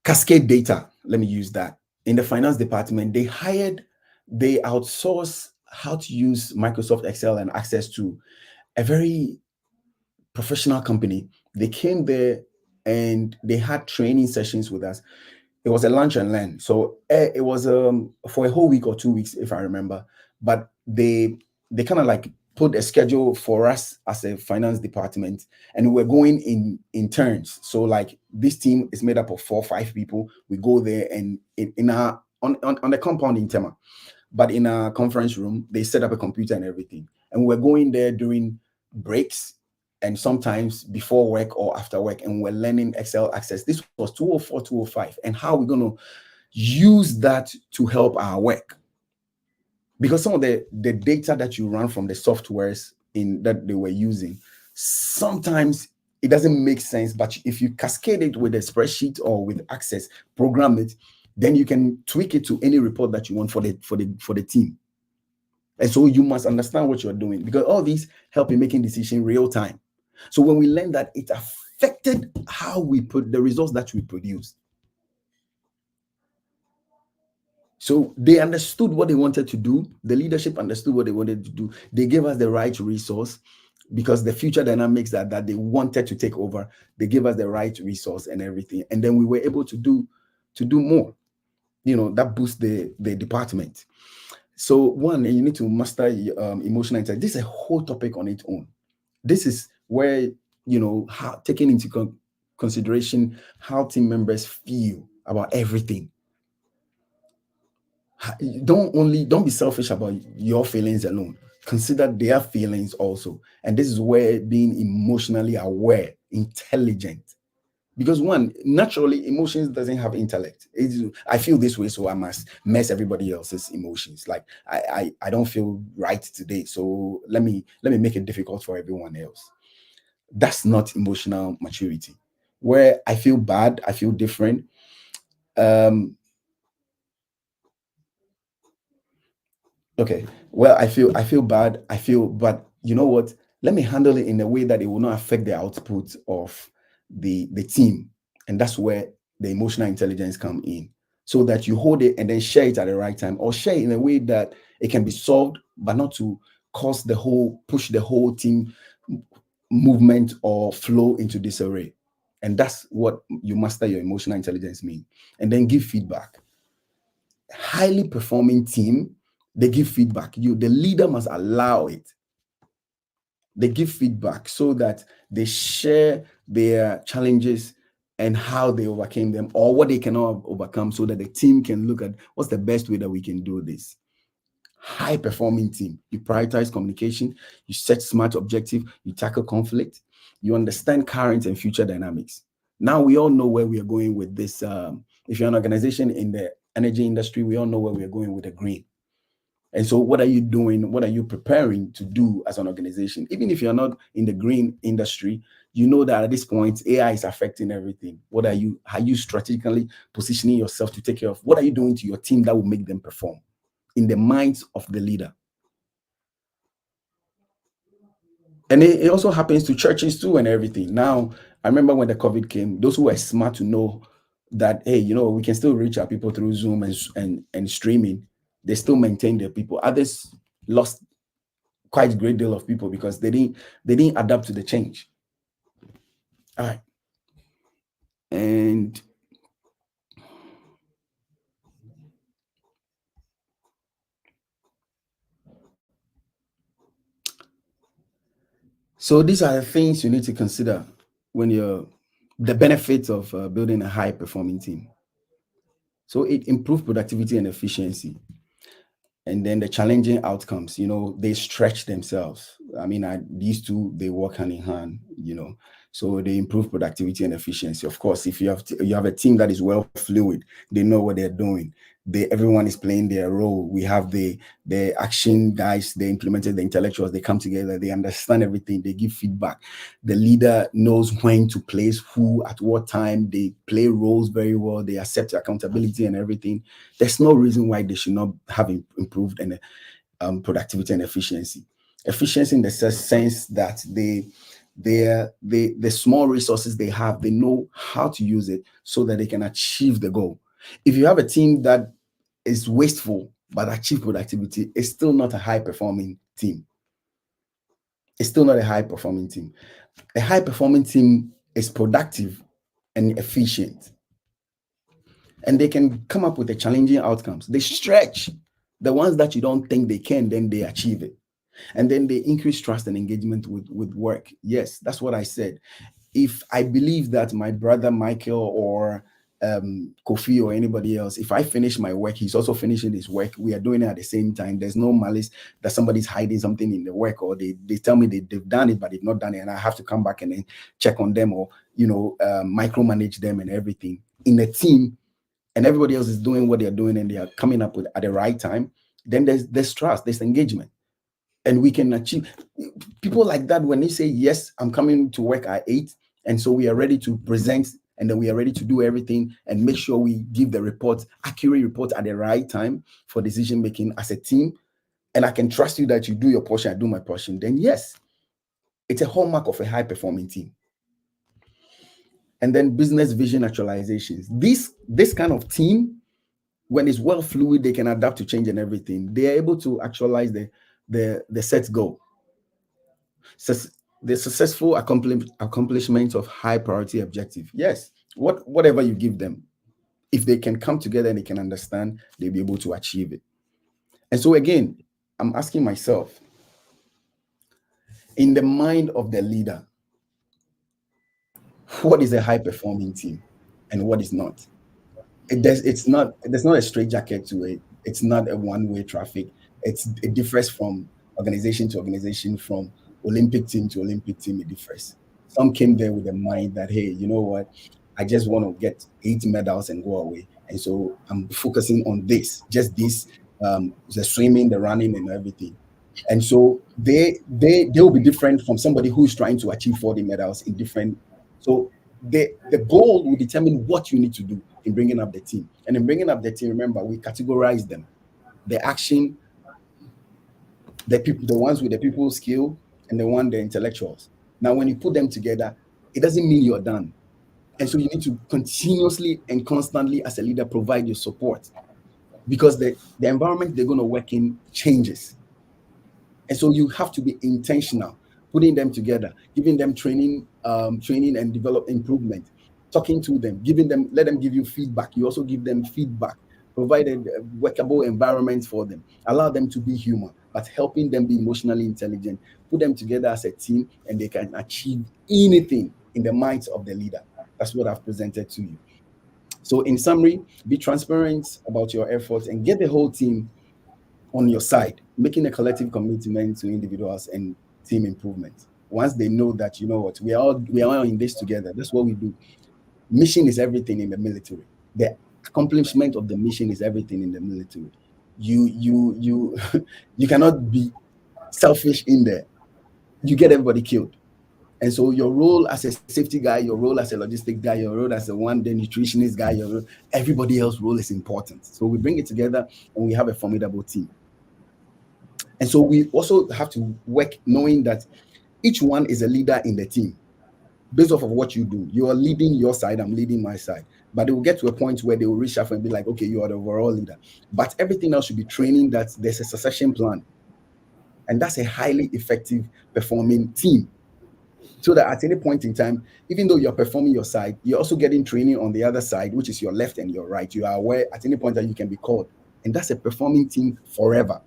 cascade data, let me use that. In the finance department, they outsource how to use Microsoft Excel and access to a very professional company. They came there and they had training sessions with us. It was a lunch and learn. So it was for a whole week or 2 weeks, if I remember. But they kind of like put a schedule for us as a finance department, and we're going in turns. So like this team is made up of 4 or 5 people. We go there, and in our on the compound in Tema, but in a conference room, they set up a computer and everything. And we're going there during breaks and sometimes before work or after work, and we're learning Excel access. This was 204, 205, and how we're going to use that to help our work. Because some of the data that you run from the softwares that they were using, sometimes it doesn't make sense, but if you cascade it with a spreadsheet or with Access, program it, then you can tweak it to any report that you want for the team. And so you must understand what you're doing, because all these help in making decisions real time. So when we learned that, it affected how we put the results that we produced. So they understood what they wanted to do. The leadership understood what they wanted to do. They gave us the right resource, because the future dynamics that they wanted to take over, they gave us the right resource and everything. And then we were able to do more. That boosts the department. So one, you need to master emotional intelligence. This is a whole topic on its own. This is where, how taking into consideration how team members feel about everything. Don't be selfish about your feelings alone. Consider their feelings also. And this is where being emotionally aware, intelligent, because one, naturally, emotions doesn't have intellect. I feel this way, so I must mess everybody else's emotions. Like I don't feel right today, so let me make it difficult for everyone else. That's not emotional maturity. Where I feel bad, I feel different. Okay. Well, I feel bad. But you know what? Let me handle it in a way that it will not affect the output of the team. And that's where the emotional intelligence come in. So that you hold it and then share it at the right time, or share it in a way that it can be solved, but not to push the whole team movement or flow into disarray. And that's what you master your emotional intelligence mean. And then give feedback. Highly performing team, they give feedback. The leader must allow it. They give feedback so that they share their challenges and how they overcame them, or what they cannot overcome, so that the team can look at what's the best way that we can do this. High performing team, you prioritize communication, you set smart objective, you tackle conflict, you understand current and future dynamics. Now we all know where we are going with this. If you're an organization in the energy industry, we all know where we are going with the green. And so what are you doing? What are you preparing to do as an organization? Even if you're not in the green industry, you know that at this point, AI is affecting everything. Are you strategically positioning yourself to take care of? What are you doing to your team that will make them perform in the minds of the leader? And it also happens to churches too and everything. Now, I remember when the COVID came, those who were smart to know that, hey, we can still reach our people through Zoom and streaming, they still maintain their people. Others lost quite a great deal of people because they didn't adapt to the change. All right. And so these are the things you need to consider when the benefits of building a high performing team. So it improves productivity and efficiency. And then the challenging outcomes, they stretch themselves. I mean, these two, they work hand in hand, so they improve productivity and efficiency. Of course, if you have a team that is well fluid, they know what they're doing. Everyone is playing their role. We have the action guys, they implemented the intellectuals, they come together, they understand everything, they give feedback. The leader knows when to place who at what time, they play roles very well, they accept accountability and everything. There's no reason why they should not have improved and productivity and efficiency. Efficiency in the sense that the small resources they have, they know how to use it so that they can achieve the goal. If you have a team that is wasteful but achieve productivity, it's still not a high performing team. It's still not a high performing team. A high performing team is productive and efficient, and they can come up with the challenging outcomes. They stretch the ones that you don't think they can, then they achieve it. And then they increase trust and engagement with work. Yes, that's what I said. If I believe that my brother Michael or Kofi or anybody else, if I finish my work, he's also finishing his work, we are doing it at the same time. There's no malice that somebody's hiding something in the work, or they tell me they've done it, but they've not done it. And I have to come back and then check on them, or, micromanage them and everything. In a team, and everybody else is doing what they're doing and they are coming up with at the right time, then there's trust, there's engagement. And we can achieve people like that. When they say, yes, I'm coming to work at 8, and so we are ready to present, and then we are ready to do everything and make sure we give the report, accurate report at the right time for decision making as a team, and I can trust you that you do your portion, I do my portion, then yes, It's a hallmark of a high performing team. And then business vision actualizations. This kind of team, when it's well fluid, they can adapt to change and everything. They are able to actualize the set goal. The successful accomplishment of high priority objective. Yes, whatever you give them, if they can come together and they can understand, they'll be able to achieve it. And so again, I'm asking myself, in the mind of the leader, what is a high performing team and what is not? There's not a straight jacket to it. It's not a one-way traffic. It differs from organization to organization, from Olympic team to Olympic team. It differs. Some came there with the mind that, hey, you know what, I just want to get 8 medals and go away, and so I'm focusing on this, just this, the swimming, the running, and everything. And so they will be different from somebody who is trying to achieve 40 medals in different. So the goal will determine what you need to do in bringing up the team. And in bringing up the team, remember, we categorize them: the action, the people, the ones with the people skill, and the intellectuals. Now, when you put them together, it doesn't mean you're done. And so you need to continuously and constantly, as a leader, provide your support, because the environment they're going to work in changes. And so you have to be intentional, putting them together, giving them training and develop improvement, talking to them, let them give you feedback. You also give them feedback, provide a workable environment for them, allow them to be human, but helping them be emotionally intelligent, put them together as a team, and they can achieve anything in the minds of the leader. That's what I've presented to you. So in summary, be transparent about your efforts and get the whole team on your side, making a collective commitment to individuals and team improvement. Once they know that, you know what, we are all in this together. That's what we do. Mission is everything in the military. The accomplishment of the mission is everything in the military. You you cannot be selfish in there. You get everybody killed. And so your role as a safety guy, your role as a logistic guy, your role as the nutritionist guy, everybody else's role is important. So we bring it together and we have a formidable team. And so we also have to work knowing that each one is a leader in the team. Based off of what you do, you are leading your side, I'm leading my side. But they will get to a point where they will reshuffle and be like, okay, you are the overall leader. But everything else should be training that there's a succession plan. And that's a highly effective performing team. So that at any point in time, even though you're performing your side, you're also getting training on the other side, which is your left and your right. You are aware at any point that you can be called. And that's a performing team forever.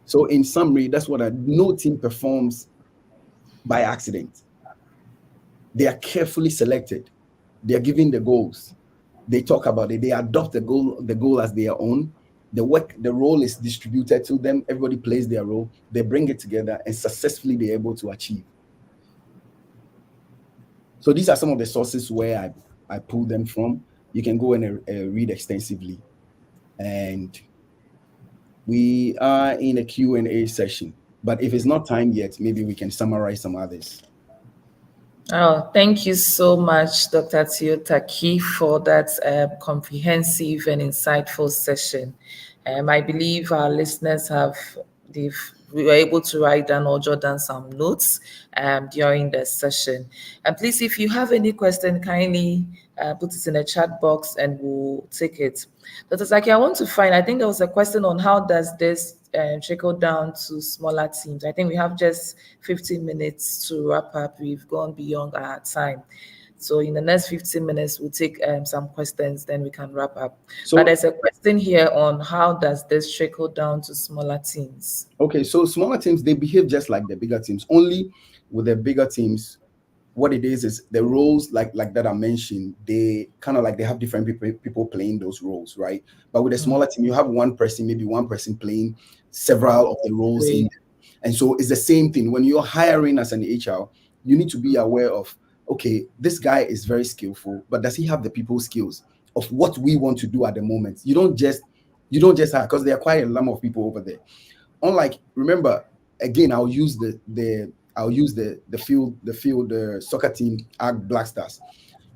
So in summary, that's what no team performs by accident. They are carefully selected. They are given the goals. They talk about it. They adopt the goal as their own. The role is distributed to them. Everybody plays their role. They bring it together and successfully they're able to achieve. So these are some of the sources where I pulled them from. You can go and read extensively. And we are in a Q&A session. But if it's not time yet, maybe we can summarize some others. Oh, thank you so much, Dr. Tiyotaki, for that comprehensive and insightful session. I believe our listeners we were able to write down or jot down some notes during the session. And please, if you have any question, kindly put it in the chat box and we'll take it. Dr. Saki, I think there was a question on how does this trickle down to smaller teams. I think we have just 15 minutes to wrap up. We've gone beyond our time. So in the next 15 minutes, we'll take some questions, then we can wrap up. So, but there's a question here on how does this trickle down to smaller teams? Okay, so smaller teams, they behave just like the bigger teams. Only with the bigger teams, what it is the roles like that I mentioned, they kind of like they have different people playing those roles, right? But with a smaller team, you have maybe one person playing several of the roles in there. And so it's the same thing. When you're hiring as an HR, you need to be aware of, okay, this guy is very skillful, but does he have the people skills of what we want to do at the moment? You don't just hire, because there are quite a lot of people over there. Unlike, remember, again, I'll use the soccer team, Black Stars.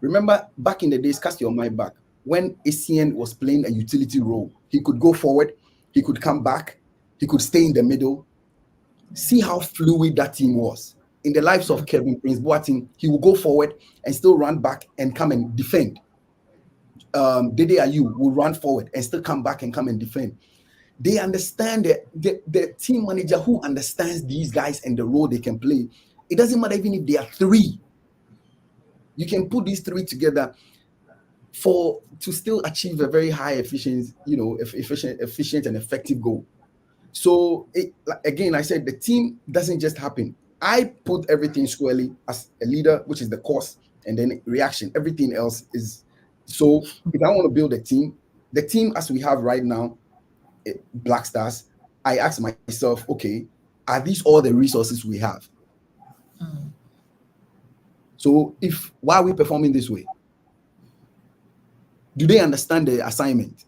Remember back in the days, cast your mind back, when ACN was playing a utility role. He could go forward, he could come back, he could stay in the middle. See how fluid that team was. In the lives of Kevin Prince Boateng, he will go forward and still run back and come and defend. Dede Ayew will run forward and still come back and come and defend. They understand that the team manager who understands these guys and the role they can play. It doesn't matter even if they are three. You can put these three together to still achieve a very high efficient and effective goal. So again, I said the team doesn't just happen. I put everything squarely as a leader, which is the cause, and then reaction. Everything else is. So if I want to build the team as we have right now, Black Stars, I ask myself, okay, are these all the resources we have? So why are we performing this way? Do they understand the assignment?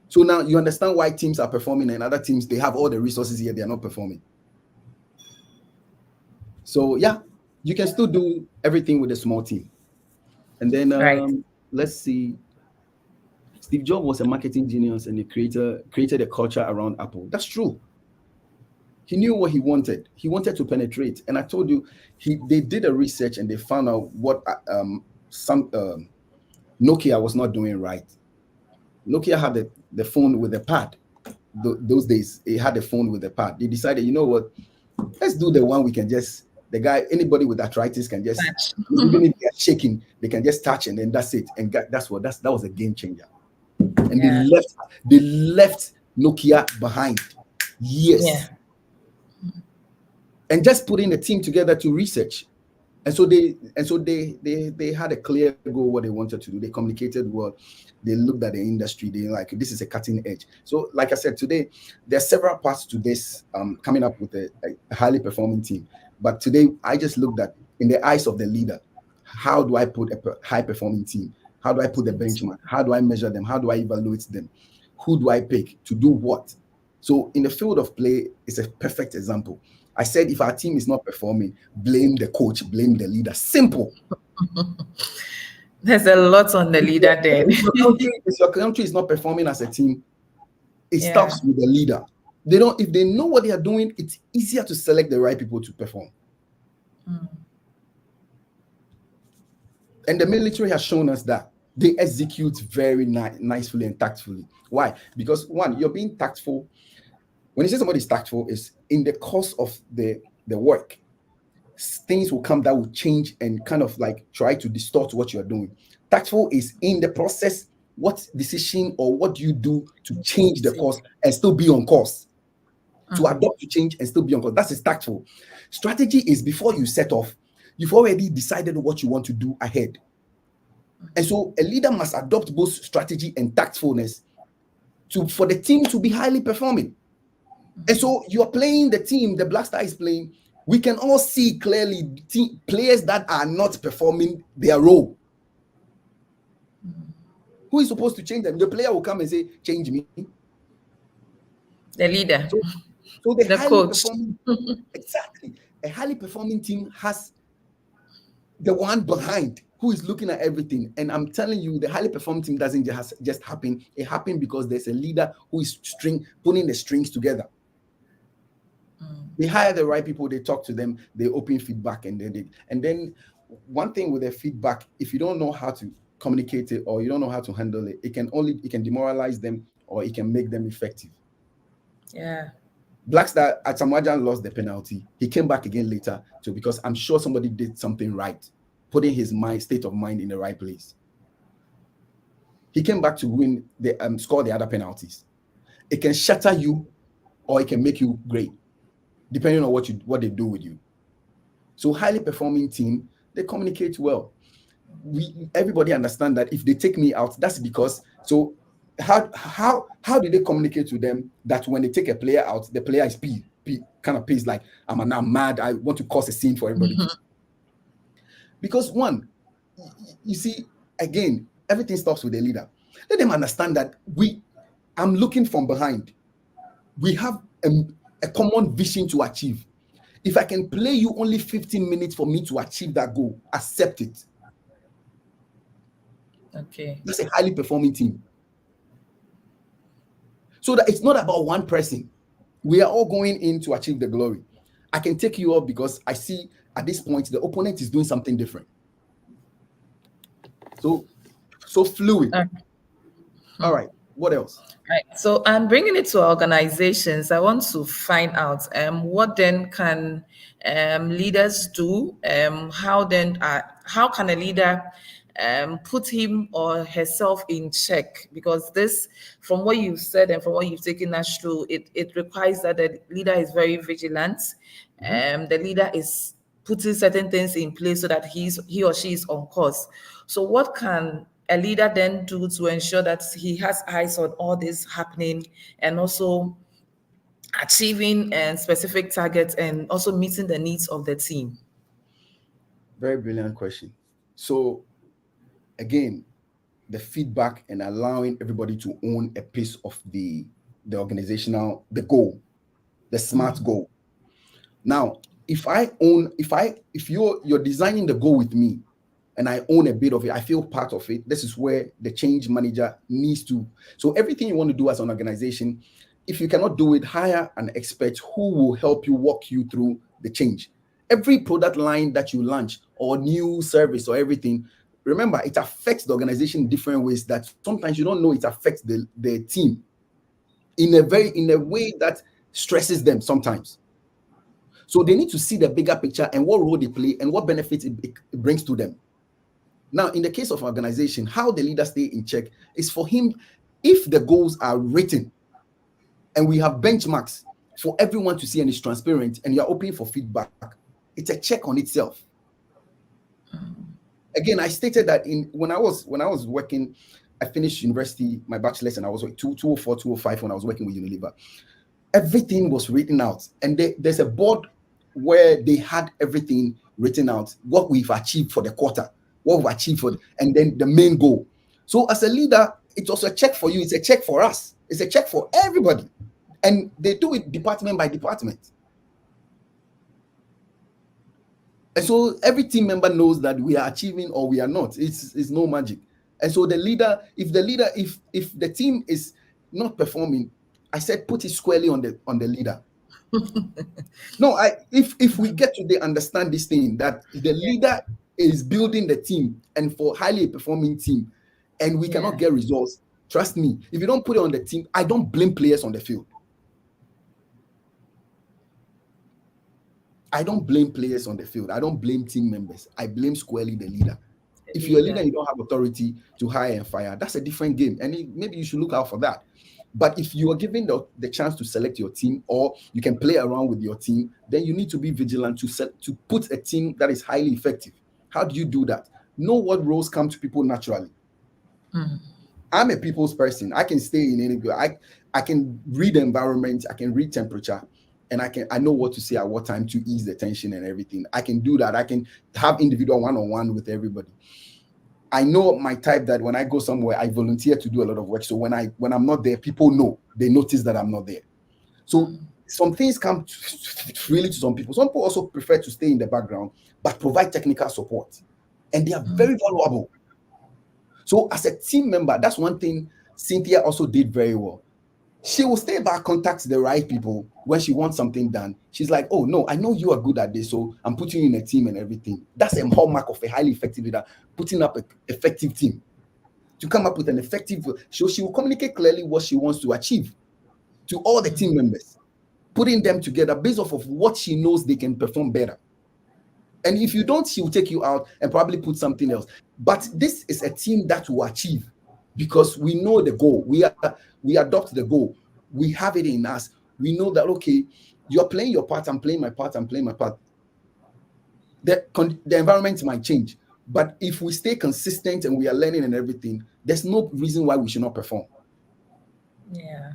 So now you understand why teams are performing and other teams, they have all the resources here, they are not performing. So yeah, you can still do everything with a small team. And then let's see. Steve Jobs was a marketing genius and he created a culture around Apple. That's true. He knew what he wanted. He wanted to penetrate. And I told you, they did a research and they found out what Nokia was not doing right. Nokia had the phone with the pad. Those days, it had a phone with the pad. They decided, you know what? Let's do the one we can just, anybody with arthritis can just, even if they are shaking, they can just touch and then that's it. And that was a game changer. And they left Nokia behind years. Yeah. And just putting the team together to research. And so they had a clear goal what they wanted to do. They communicated well. They looked at the industry. They like, this is a cutting edge. So like I said, today, there are several parts to this coming up with a highly performing team. But today, I just looked at, in the eyes of the leader, how do I put a high performing team? How do I put the benchmark? How do I measure them? How do I evaluate them? Who do I pick to do what? So in the field of play, it's a perfect example. I said, if our team is not performing, blame the coach, blame the leader. Simple. There's a lot on the leader there. If your country is not performing as a team, it starts with the leader. If they know what they are doing, it's easier to select the right people to perform. And the military has shown us that they execute very nicely and tactfully. Why? Because one, you're being tactful. When you say somebody is tactful, is in the course of the work, things will come that will change and kind of like try to distort what you're doing. Tactful is in the process, what decision or what do you do to change the course and still be on course? To adopt to change and still be on course. That is tactful. Strategy is before you set off, you've already decided what you want to do ahead. And so a leader must adopt both strategy and tactfulness for the team to be highly performing. And so you're playing the team, the Black Star is playing. We can all see clearly players that are not performing their role. Who is supposed to change them? The player will come and say, change me. The leader. So the coach. Exactly. A highly performing team has the one behind who is looking at everything. And I'm telling you, the highly performing team doesn't just happen. It happened because there's a leader who is putting the strings together. They hire the right people, they talk to them, they open feedback, and then one thing with the feedback, if you don't know how to communicate it or you don't know how to handle it, it can demoralize them or it can make them effective. Yeah. Black Star at Samoajan lost the penalty. He came back again later because I'm sure somebody did something right, putting his state of mind in the right place. He came back to win score the other penalties. It can shatter you or it can make you great, depending on what they do with you. So highly performing team, they communicate well. Everybody understand that if they take me out, that's because, so how do they communicate to them that when they take a player out, the player is kind of pays like, I'm now mad, I want to cause a scene for everybody. Because one, you see, again, everything starts with the leader. Let them understand that I'm looking from behind. We have a common vision to achieve. If I can play you only 15 minutes for me to achieve that goal, accept it. Okay. That's a highly performing team. So that it's not about one person. We are all going in to achieve the glory. I can take you up because I see at this point the opponent is doing something different. So fluid. All right. What else? Right. So I'm bringing it to organizations. I want to find out what then can leaders do? How can a leader put him or herself in check? Because this, from what you've said and from what you've taken us through, it requires that the leader is very vigilant. The leader is putting certain things in place so that he or she is on course. So what can a leader then do to ensure that he has eyes on all this happening and also achieving specific targets and also meeting the needs of the team? Very brilliant question. So again, the feedback and allowing everybody to own a piece of the organizational, the goal, the SMART goal. Now, if you're designing the goal with me and I own a bit of it, I feel part of it. This is where the change manager needs to. So everything you want to do as an organization, if you cannot do it, hire an expert who will help you walk you through the change. Every product line that you launch or new service or everything, remember, it affects the organization in different ways that sometimes you don't know it affects the team in a way that stresses them sometimes. So they need to see the bigger picture and what role they play and what benefits it brings to them. Now, in the case of organization, how the leader stay in check is for him, if the goals are written and we have benchmarks for everyone to see and it's transparent and you're open for feedback, it's a check on itself. Again, I stated that when I was working, I finished university, my bachelor's, and I was like 204, 205 when I was working with Unilever. Everything was written out. And there's a board where they had everything written out, what we've achieved for the quarter, what we've achieved and then the main goal. So as a leader, it's also a check for you. It's a check for us. It's a check for everybody. And they do it department by department. And so every team member knows that we are achieving or we are not. It's no magic. And so the leader, if the team is not performing, I said put it squarely on the leader. No, if we get to understand this thing that the leader is building the team and for highly performing team, and we cannot get results, trust me, if you don't put it on the team, I don't blame players on the field. I don't blame players on the field. I don't blame team members. I blame squarely the leader. If you're a leader and you don't have authority to hire and fire, that's a different game. And maybe you should look out for that. But if you are given the chance to select your team or you can play around with your team, then you need to be vigilant to put a team that is highly effective. How do you do that? Know what roles come to people naturally. I'm a people's person. I can stay in any. I can read the environment. I can read temperature. And I know what to say at what time to ease the tension and everything. I can do that. I can have individual one-on-one with everybody. I know my type that when I go somewhere, I volunteer to do a lot of work. So when I'm not there, people know. They notice that I'm not there. So some things come freely to some people. Some people also prefer to stay in the background, but provide technical support. And they are very valuable. So as a team member, that's one thing Cynthia also did very well. She will stay back, contact the right people when she wants something done. She's like, oh, no, I know you are good at this, so I'm putting you in a team and everything. That's a hallmark of a highly effective leader, putting up an effective team. To come up with an effective, so she will communicate clearly what she wants to achieve to all the team members, putting them together based off of what she knows they can perform better. And if you don't, she will take you out and probably put something else. But this is a team that will achieve because we know the goal. We adopt the goal. We have it in us. We know that, okay, you're playing your part, I'm playing my part, I'm playing my part. The environment might change. But if we stay consistent and we are learning and everything, there's no reason why we should not perform. Yeah.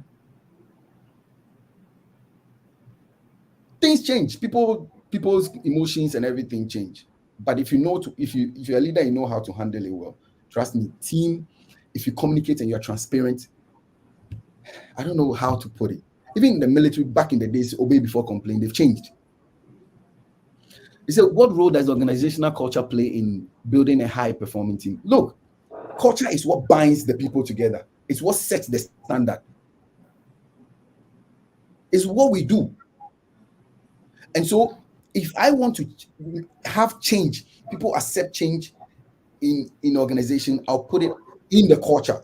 Things change. People's emotions and everything change. But if you're a leader, you know how to handle it well. Trust me, team, if you communicate and you're transparent, I don't know how to put it. Even in the military, back in the days, obey before complain, they've changed. He said, what role does organizational culture play in building a high-performing team? Look, culture is what binds the people together. It's what sets the standard. It's what we do. And so if I want to have change, people accept change in organization, I'll put it in the culture.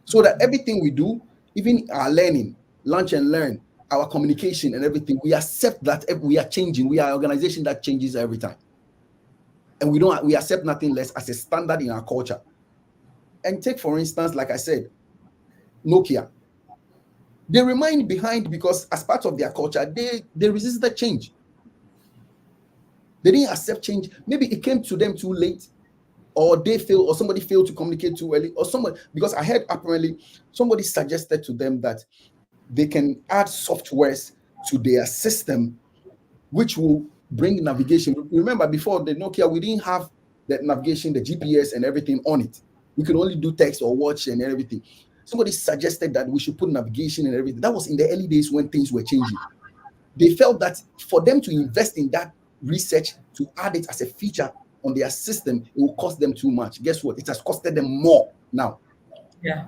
So that everything we do, even our learning, lunch and learn, our communication and everything, we accept that we are changing. We are an organization that changes every time. And we accept nothing less as a standard in our culture. And take, for instance, like I said, Nokia. They remain behind because as part of their culture, they resisted change. They didn't accept change. Maybe it came to them too late, or they failed, or somebody failed to communicate too early, or someone, because I heard apparently somebody suggested to them that they can add softwares to their system which will bring navigation. Remember, before the Nokia, we didn't have the navigation, the GPS and everything on it. We could only do text or watch and everything. Somebody suggested that we should put navigation and everything. That was in the early days when things were changing. They felt that for them to invest in that research, to add it as a feature on their system, it will cost them too much. Guess what? It has costed them more now. Yeah.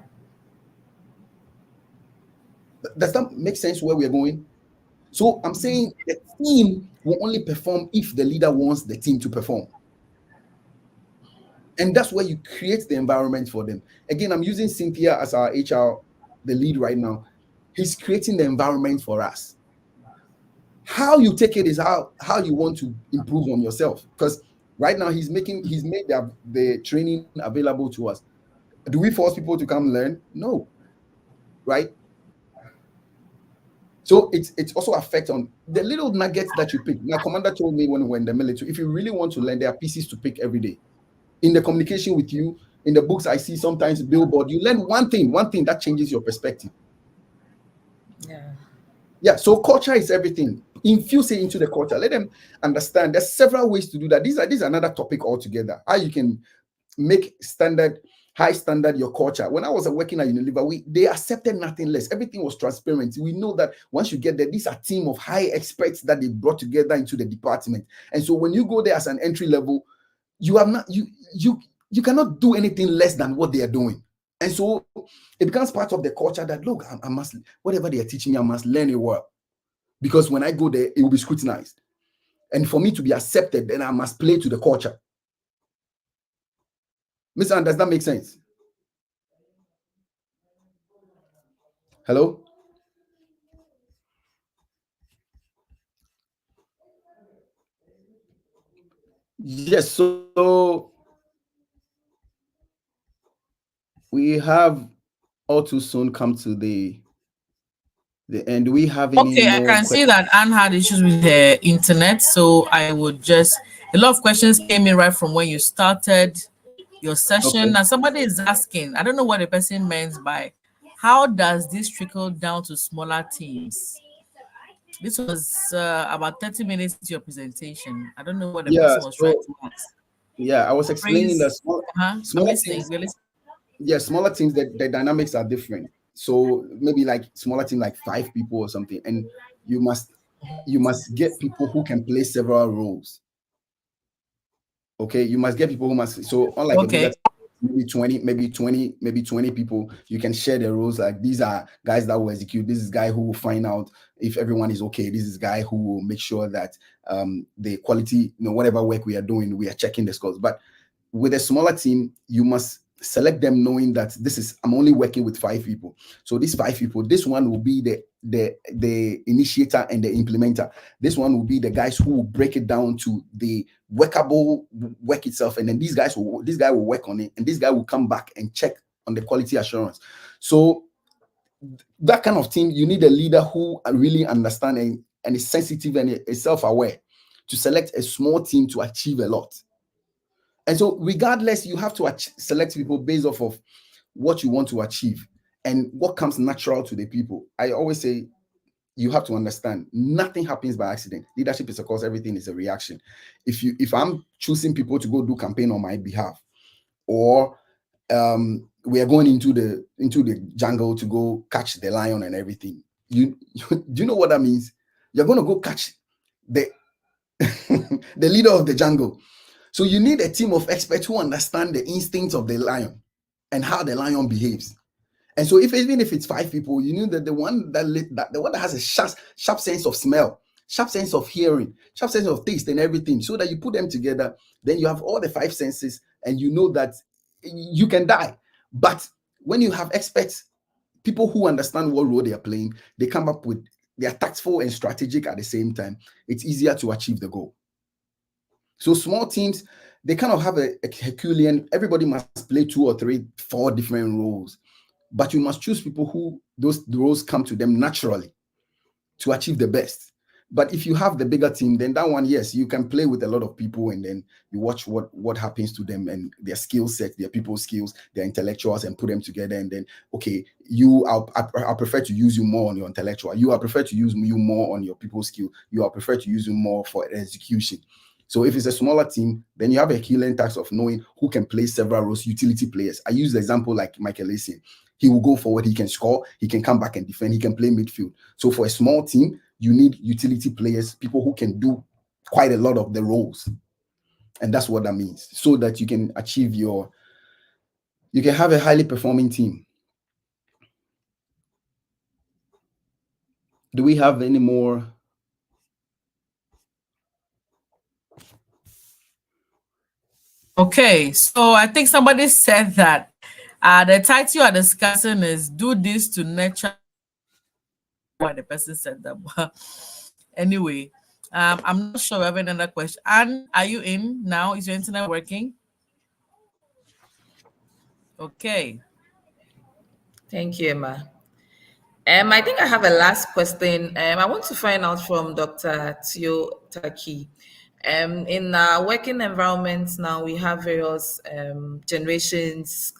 Does that make sense where we're going? So I'm saying the team will only perform if the leader wants the team to perform. And that's where you create the environment for them. Again, I'm using Cynthia as our HR, the lead right now. He's creating the environment for us. How you take it is how you want to improve on yourself. Because right now he's made the training available to us. Do we force people to come learn? No. Right? So it's also affect on the little nuggets that you pick. My commander told me when we were in the military, if you really want to learn, there are pieces to pick every day. In the communication with you, in the books I see sometimes billboard, you learn one thing that changes your perspective. Yeah, so culture is everything. Infuse it into the culture. Let them understand. There's several ways to do that. These are another topic altogether. How you can make high standard your culture. When I was working at Unilever, they accepted nothing less. Everything was transparent. We know that once you get there, these are a team of high experts that they brought together into the department. And so when you go there as an entry level, you cannot do anything less than what they are doing. And so it becomes part of the culture that, look, I must, whatever they are teaching me, I must learn it well. Because when I go there, it will be scrutinized. And for me to be accepted, then I must play to the culture. Mr. Ann, does that make sense? Hello? Yes, so we have all too soon come to the end. Do we have any Okay, I more can questions? see that Anne had issues with her internet, so I would just a lot of questions came in right from when you started your session. Okay. And somebody is asking, I don't know what the person meant by how does this trickle down to smaller teams? This was about 30 minutes into your presentation. I don't know what the Yeah, person was trying so to ask. I was explaining that Praise. I'm smaller listening. teams, We're listening. smaller teams, the dynamics are different. So maybe like smaller team, like 5 people or something, and you must get people who can play several roles. Okay, you must get people who must. So unlike a bigger, Okay. maybe 20 people, you can share the roles. Like these are guys that will execute. This is guy who will find out if everyone is okay. This is guy who will make sure that the quality, whatever work we are doing, we are checking the scores. But with a smaller team, you must select them knowing that I'm only working with 5 people. So these 5 people, this one will be the initiator and the implementer. This one will be the guys who will break it down to the workable work itself, and then this guy will work on it, and this guy will come back and check on the quality assurance. So that kind of team, you need a leader who really understands and is sensitive and is self-aware to select a small team to achieve a lot. And so regardless, you have to select people based off of what you want to achieve and what comes natural to the people. I always say you have to understand nothing happens by accident. Leadership is, of course, everything is a reaction. If I'm choosing people to go do campaign on my behalf, or we are going into the jungle to go catch the lion and everything, do you know what that means? You're going to go catch the the leader of the jungle. So you need a team of experts who understand the instincts of the lion and how the lion behaves. And so if even if it's 5 people, you know that the one that has a sharp sense of smell, sharp sense of hearing, sharp sense of taste and everything, so that you put them together, then you have all the five senses, and you know that you can die. But when you have experts, people who understand what role they are playing, they come up with, they are tactful and strategic at the same time. It's easier to achieve the goal. So small teams, they kind of have a Herculean, everybody must play 2 or 3, 4 different roles. But you must choose people who those roles come to them naturally to achieve the best. But if you have the bigger team, then that one, yes, you can play with a lot of people, and then you watch what happens to them and their skill set, their people skills, their intellectuals, and put them together. And then, okay, I prefer to use you more on your intellectual. I prefer to use you more on your people skill. I prefer to use you more for execution. So if it's a smaller team, then you have a healing task of knowing who can play several roles, utility players. I use the example like Michael Essien. He will go forward, he can score, he can come back and defend, he can play midfield. So for a small team, you need utility players, people who can do quite a lot of the roles. And that's what that means. So that you can achieve you can have a highly performing team. Do we have any more? Okay, so I think somebody said that the title you are discussing is "Do This to Nurture." Why the person said that? But anyway, I'm not sure. We have another question. Anne, are you in now? Is your internet working? Okay. Thank you, Emma. I think I have a last question. I want to find out from Dr. Tio Taki. In our working environments now, we have various generations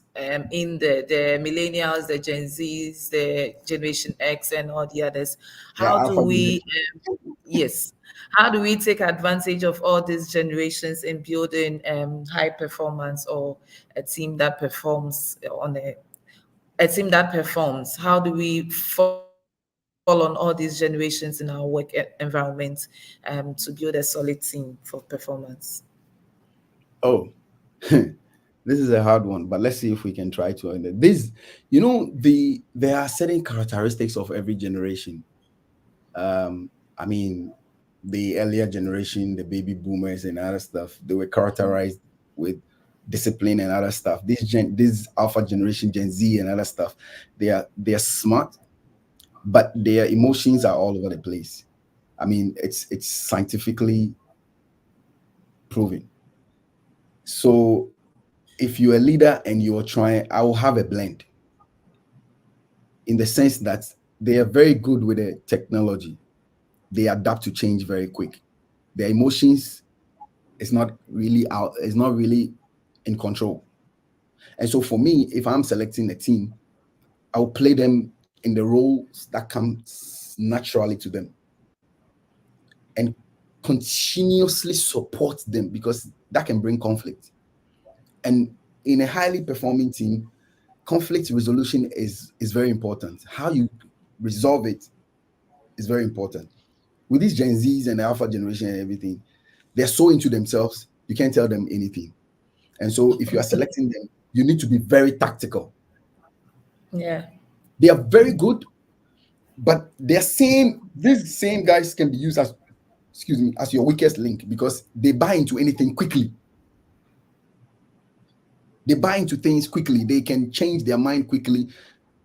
in the millennials, the Gen Zs, the Generation X, and all the others. Yeah, How do alpha we, generation. yes, how do we take advantage of all these generations in building high performance or a team that performs on a team that performs? How do we fall on all these generations in our work environment to build a solid team for performance? Oh, this is a hard one, but let's see if we can try to end it. This, there are certain characteristics of every generation. I mean, the earlier generation, the baby boomers and other stuff, they were characterized with discipline and other stuff. This alpha generation, Gen Z and other stuff, they're smart, but their emotions are all over the place. I mean, it's scientifically proven. So if you're a leader and you're trying, I will have a blend in the sense that they are very good with the technology. They adapt to change very quick. Their emotions is not really out, is not really in control. And so for me, if I'm selecting a team, I'll play them in the roles that comes naturally to them and continuously support them, because that can bring conflict. And in a highly performing team, conflict resolution is very important. How you resolve it is very important. With these Gen Zs and the Alpha generation and everything, they're so into themselves, you can't tell them anything. And so if you are selecting them, you need to be very tactical. Yeah. They are very good, but these same guys can be used as, excuse me, as your weakest link, because they buy into anything quickly. They buy into things quickly. They can change their mind quickly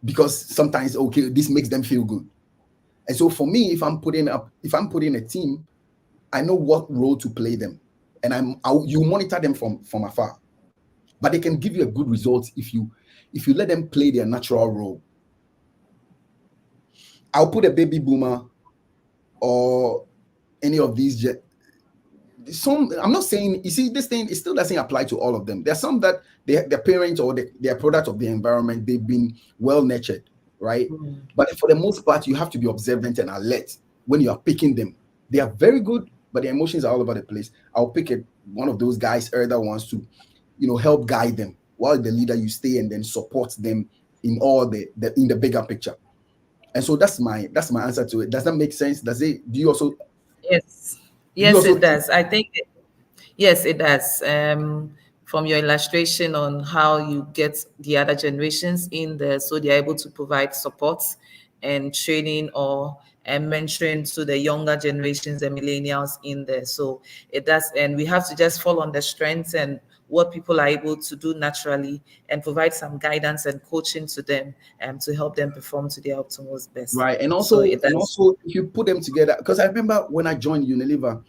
because sometimes, okay, this makes them feel good. And so for me, if I'm putting a team, I know what role to play them, and you monitor them from afar, but they can give you a good result if you let them play their natural role. I'll put a baby boomer or any of these. Some, I'm not saying, you see, this thing, it still doesn't apply to all of them. There's some that their parents or they're product of the environment, they've been well nurtured, right? But for the most part, you have to be observant and alert when you are picking them. They are very good, but their emotions are all over the place. I'll pick one of those guys, elder ones, to help guide them, while the leader, you stay and then support them in all in the bigger picture. And so that's my answer to it. Does that make sense? Do you also Yes. do you Yes, also it think? does. I think yes, it does. from your illustration on how you get the other generations in there, so they're able to provide support and training or and mentoring to the younger generations, the millennials in there. So it does, and we have to just fall on the strengths and what people are able to do naturally, and provide some guidance and coaching to them to help them perform to their optimal best. Right. And So also, it does. if you put them together, because I remember when I joined Unilever,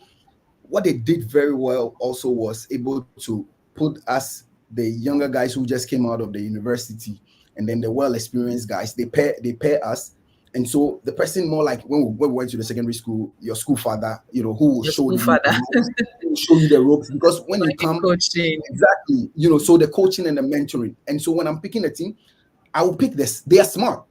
what they did very well also was able to put us, the younger guys who just came out of the university, and then the well experienced guys, they pair us. And so the person more like when we went to the secondary school, your school father, who will Your show school you the father. ropes, who will show you the ropes, because when you Like come, coaching. exactly, so the coaching and the mentoring. And so when I'm picking a team, I will pick this. They are smart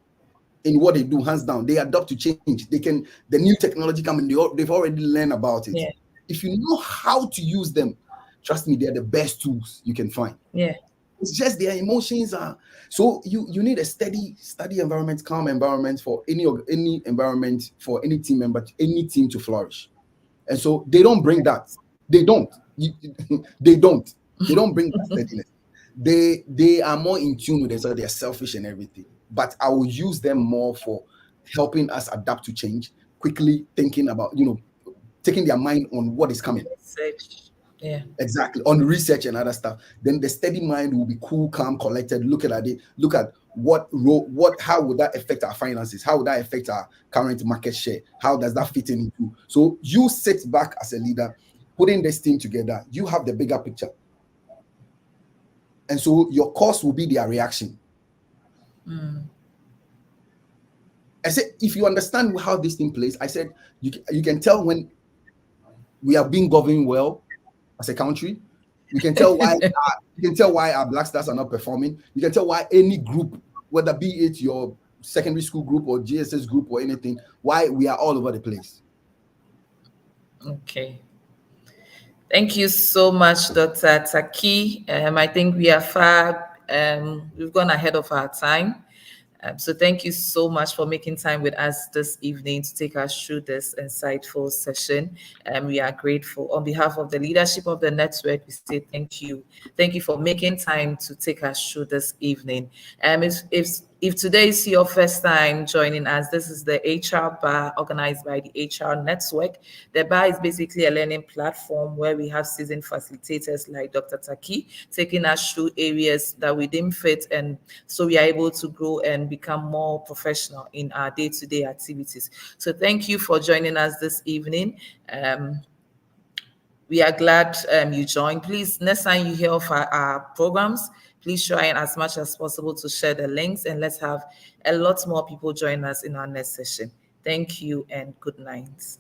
in what they do, hands down. They adapt to change. The new technology come in, they've already learned about it. Yeah. If you know how to use them, trust me, they're the best tools you can find. Yeah. It's just their emotions are, so you need a steady environment, calm environment for any environment, for any team member, any team to flourish. And so they don't bring that. They don't. They don't. They don't bring that steadiness. They are more in tune with themselves. They're selfish and everything. But I will use them more for helping us adapt to change, quickly thinking about, taking their mind on what is coming. Research. Yeah. Exactly. On research and other stuff. Then the steady mind will be cool, calm, collected. Look at it. Look at how would that affect our finances? How would that affect our current market share? How does that fit into? So you sit back as a leader, putting this team together. You have the bigger picture. And so your course will be their reaction. I said, if you understand how this thing plays, I said, you can tell when we are being governed well as a country. You can tell why our Black Stars are not performing. You can tell why any group, whether be it your secondary school group or GSS group or anything, why we are all over the place. Okay. Thank you so much, Dr. Taki. I think we are far, we've gone ahead of our time. So thank you so much for making time with us this evening to take us through this insightful session. We are grateful. On behalf of the leadership of the network, we say thank you. Thank you for making time to take us through this evening. If today is your first time joining us, this is the HR Bar organized by the HR Network. The bar is basically a learning platform where we have seasoned facilitators like Dr. Taki taking us through areas that we didn't fit, and so we are able to grow and become more professional in our day-to-day activities. So thank you for joining us this evening. We are glad you joined. Please, next time you hear of our programs, please try and as much as possible to share the links, and let's have a lot more people join us in our next session. Thank you and good night.